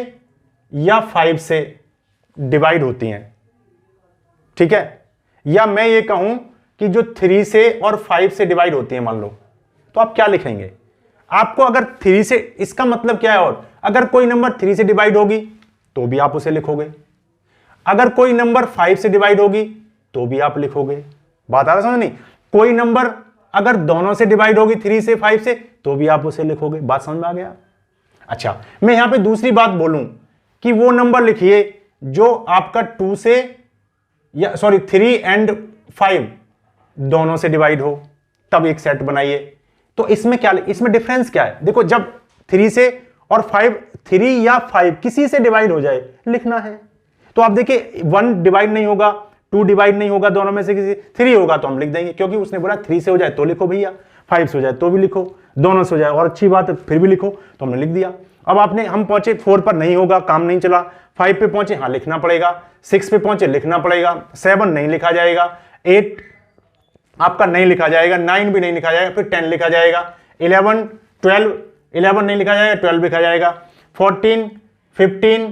या 5 से डिवाइड होती हैं, ठीक है। या मैं ये कहूं कि जो 3 से और 5 से डिवाइड होती है मान लो, तो आप क्या लिखेंगे? आपको अगर 3 से, इसका मतलब क्या है, और अगर कोई नंबर 3 से डिवाइड होगी तो भी आप उसे लिखोगे, अगर कोई नंबर 5 से डिवाइड होगी तो भी आप लिखोगे। बात आ रहा समझ नहीं? कोई नंबर अगर दोनों से डिवाइड होगी 3 से 5 से तो भी आप उसे लिखोगे। बात समझ में आ गया? अच्छा, मैं यहां पे दूसरी बात बोलूं कि वो नंबर लिखिए जो आपका 2 से या सॉरी 3 एंड 5 दोनों से डिवाइड हो, तब एक सेट बनाइए। तो इसमें क्या, इसमें डिफरेंस क्या है? देखो, जब 3 से और 5, 3 या 5 किसी से डिवाइड हो जाए लिखना है। तो आप देखिए 1 डिवाइड नहीं होगा, 2 डिवाइड नहीं होगा, दोनों में से किसी 3 होगा तो हम लिख देंगे, क्योंकि उसने बोला 3 से हो जाए तो लिखो भैया, 5 से हो जाए तो भी लिखो, दोनों से हो जाए और अच्छी बात है फिर भी लिखो, तो हमने लिख दिया। अब हम पहुंचे 4 पर, नहीं होगा, काम नहीं चला। 5 पे पहुंचे, हाँ लिखना पड़ेगा। 6 पे पहुंचे, लिखना पड़ेगा। 7 नहीं लिखा जाएगा, 8 आपका नहीं लिखा जाएगा, 9 भी नहीं लिखा जाएगा, फिर 10 लिखा जाएगा। 11, 12, 11 नहीं लिखा जाएगा, 12 लिखा जाएगा। 14, 15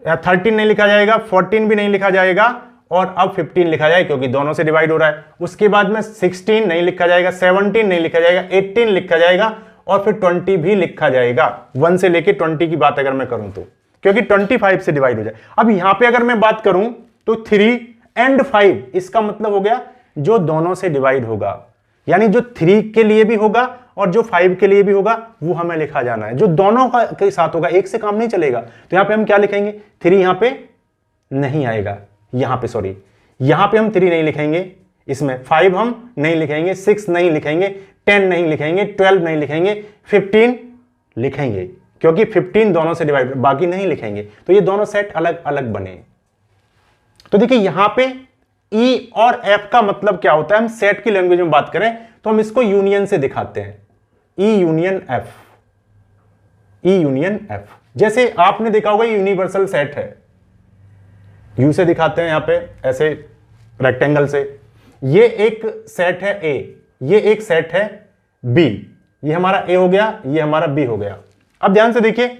या 13 नहीं लिखा जाएगा, 14 भी नहीं लिखा जाएगा, और अब 15 लिखा जाएगा क्योंकि दोनों से डिवाइड हो रहा है। उसके बाद में 16 नहीं लिखा जाएगा, 17 नहीं लिखा जाएगा, 18 लिखा जाएगा, और फिर 20 भी लिखा जाएगा। 1 से लेके 20 की बात अगर मैं करूं तो, क्योंकि 25 से डिवाइड हो जाए। अब यहां पे अगर मैं बात करूं तो 3 एंड 5, इसका मतलब हो गया जो दोनों से डिवाइड होगा, यानी जो 3 के लिए भी होगा और जो 5 के लिए भी होगा वो हमें लिखा जाना है। जो दोनों का के साथ होगा, एक से काम नहीं चलेगा। तो यहां पे हम क्या लिखेंगे? 3 यहां पे नहीं आएगा, यहां पे सॉरी, यहां पे हम 3 नहीं लिखेंगे, इसमें 5 हम नहीं लिखेंगे, 6 नहीं लिखेंगे, 10 नहीं लिखेंगे, 12 नहीं लिखेंगे, 15 लिखेंगे, क्योंकि 15 दोनों से डिवाइड, बाकी नहीं लिखेंगे। तो ये दोनों सेट अलग अलग बने। तो देखिए यहां पे E और F का मतलब क्या होता है? हम सेट की लैंग्वेज में बात करें तो हम इसको यूनियन से दिखाते हैं, E union F, E union F। जैसे आपने देखा होगा ये यूनिवर्सल सेट है, U से दिखाते हैं यहां पे ऐसे रेक्टेंगल से। ये एक सेट है A, ये एक सेट है B, ये हमारा A हो गया, ये हमारा B हो गया। अब ध्यान से देखिए,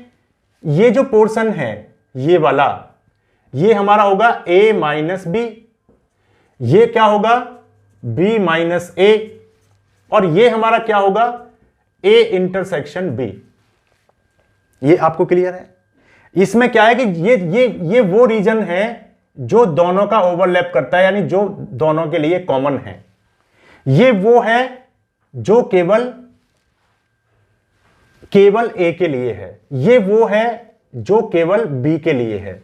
ये जो पोर्शन है ये वाला, ये हमारा होगा A माइनस B, ये क्या होगा B माइनस A, और ये हमारा क्या होगा A इंटरसेक्शन B। ये आपको क्लियर है? इसमें क्या है कि ये वो रीजन है जो दोनों का ओवरलैप करता है, यानी जो दोनों के लिए कॉमन है। ये वो है जो केवल A के लिए है, ये वो है जो केवल B के लिए है।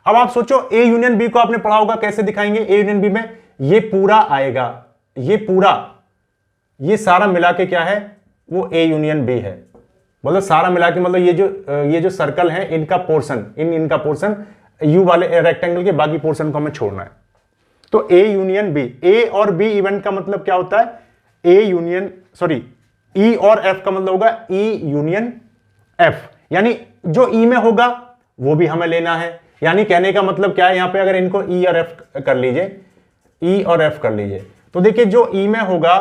अब आप सोचो A यूनियन B को आपने पढ़ा होगा, कैसे दिखाएंगे? A यूनियन B में ये पूरा आएगा, ये पूरा, ये सारा मिला के क्या है? वो A यूनियन B है। मतलब सारा मिला के, मतलब ये जो सर्कल है इनका पोर्शन, इनका पोर्शन U वाले रेक्टेंगल के बाकी पोर्शन को हमें छोड़ना है। तो A यूनियन B, A और B इवेंट का मतलब क्या होता है? A यूनियन सॉरी E और F का मतलब होगा E यूनियन F, यानी जो E में होगा वो भी हमें लेना है। यानी कहने का मतलब क्या है, यहां पे अगर इनको E और F कर लीजिए, E और F कर लीजिए, तो देखिए जो E में होगा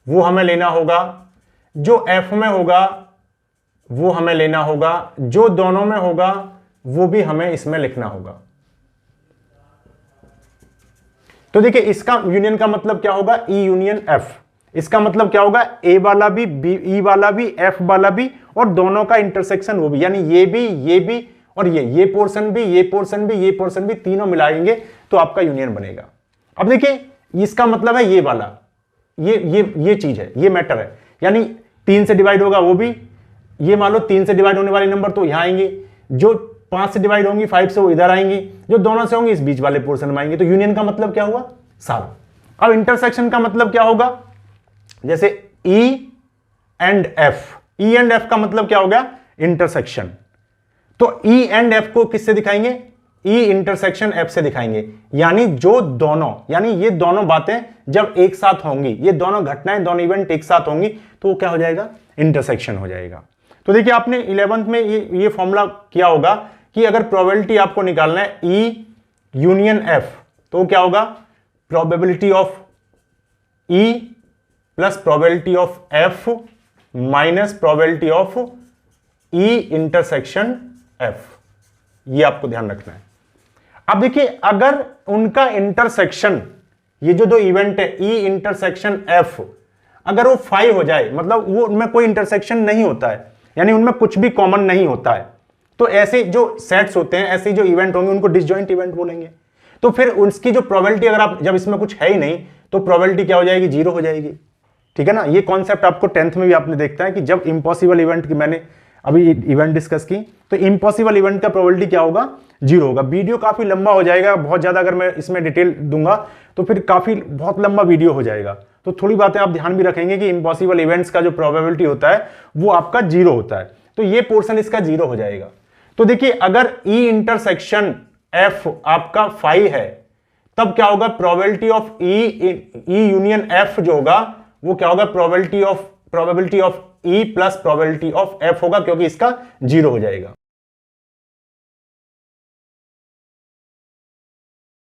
वो हमें लेना होगा, जो F में होगा वो हमें लेना होगा, जो दोनों में होगा वो भी हमें इसमें लिखना होगा। तो देखिए इसका यूनियन का मतलब क्या होगा? E union F। इसका मतलब क्या होगा? A वाला भी, E वाला भी, F वाला भी, और दोनों का इंटरसेक्शन वो भी, यानी ये भी और ये पोर्शन भी, ये पोर्शन भी, ये पोर्शन भी, तीनों मिलाएंगे तो आपका यूनियन बनेगा। अब देखिए इसका मतलब है ये वाला, ये चीज है, ये मैटर है, यानी 3 से डिवाइड होगा वो भी, ये मान लो 3 से डिवाइड होने वाले नंबर तो यहां आएंगे, जो 5 से डिवाइड होंगी 5 से वो इधर आएंगे, जो दोनों से होंगे इस बीच वाले पोर्शन में आएंगे। तो यूनियन का मतलब क्या हुआ? सारा। अब इंटरसेक्शन का मतलब क्या होगा? जैसे E and F, E and F का मतलब क्या हो गया? इंटरसेक्शन। तो E एंड F को किससे दिखाएंगे? E इंटरसेक्शन F से दिखाएंगे। यानी जो दोनों, यानी ये दोनों बातें जब एक साथ होंगी, ये दोनों घटनाएं, दोनों इवेंट एक साथ होंगी, तो वो क्या हो जाएगा? इंटरसेक्शन हो जाएगा। तो देखिए आपने 11th में ये फॉर्मूला किया होगा कि अगर प्रोबेबिलिटी आपको निकालना है E यूनियन F, तो क्या होगा? Probability of E plus probability of F minus probability of E intersection F। ये आपको ध्यान रखना है। अब देखिए अगर उनका इंटरसेक्शन, ये जो दो इवेंट है E इंटरसेक्शन F, अगर वो 5 हो जाए, मतलब वो उनमें कोई इंटरसेक्शन नहीं होता है, यानी उनमें कुछ भी कॉमन नहीं होता है, तो ऐसे जो सेट्स होते हैं, ऐसे जो इवेंट होंगे उनको डिसजॉइंट इवेंट बोलेंगे। तो फिर उसकी जो प्रोबेबिलिटी, अगर आप, जब इसमें कुछ है ही नहीं तो प्रोबेबिलिटी क्या हो जाएगी? 0 हो जाएगी। ठीक है ना? ये कॉन्सेप्ट आपको 10th में भी आपने देखता है कि जब इंपॉसिबल इवेंट की मैंने अभी इवेंट डिस्कस की, तो इम्पॉसिबल इवेंट का प्रोबेबिलिटी क्या होगा, 0 होगा। वीडियो काफी लंबा हो जाएगा, बहुत ज्यादा अगर मैं इसमें डिटेल दूंगा तो फिर काफी बहुत लंबा वीडियो हो जाएगा। तो थोड़ी बातें आप ध्यान भी रखेंगे कि इम्पॉसिबल इवेंट्स का जो प्रोबेबिलिटी होता है वो आपका 0 होता है, तो ये पोर्शन इसका 0 हो जाएगा। तो देखिए अगर E इंटरसेक्शन F आपका 5 है, तब क्या होगा, probability of E union F जो होगा वो क्या होगा, probability of E plus probability of F होगा, क्योंकि इसका 0 हो जाएगा।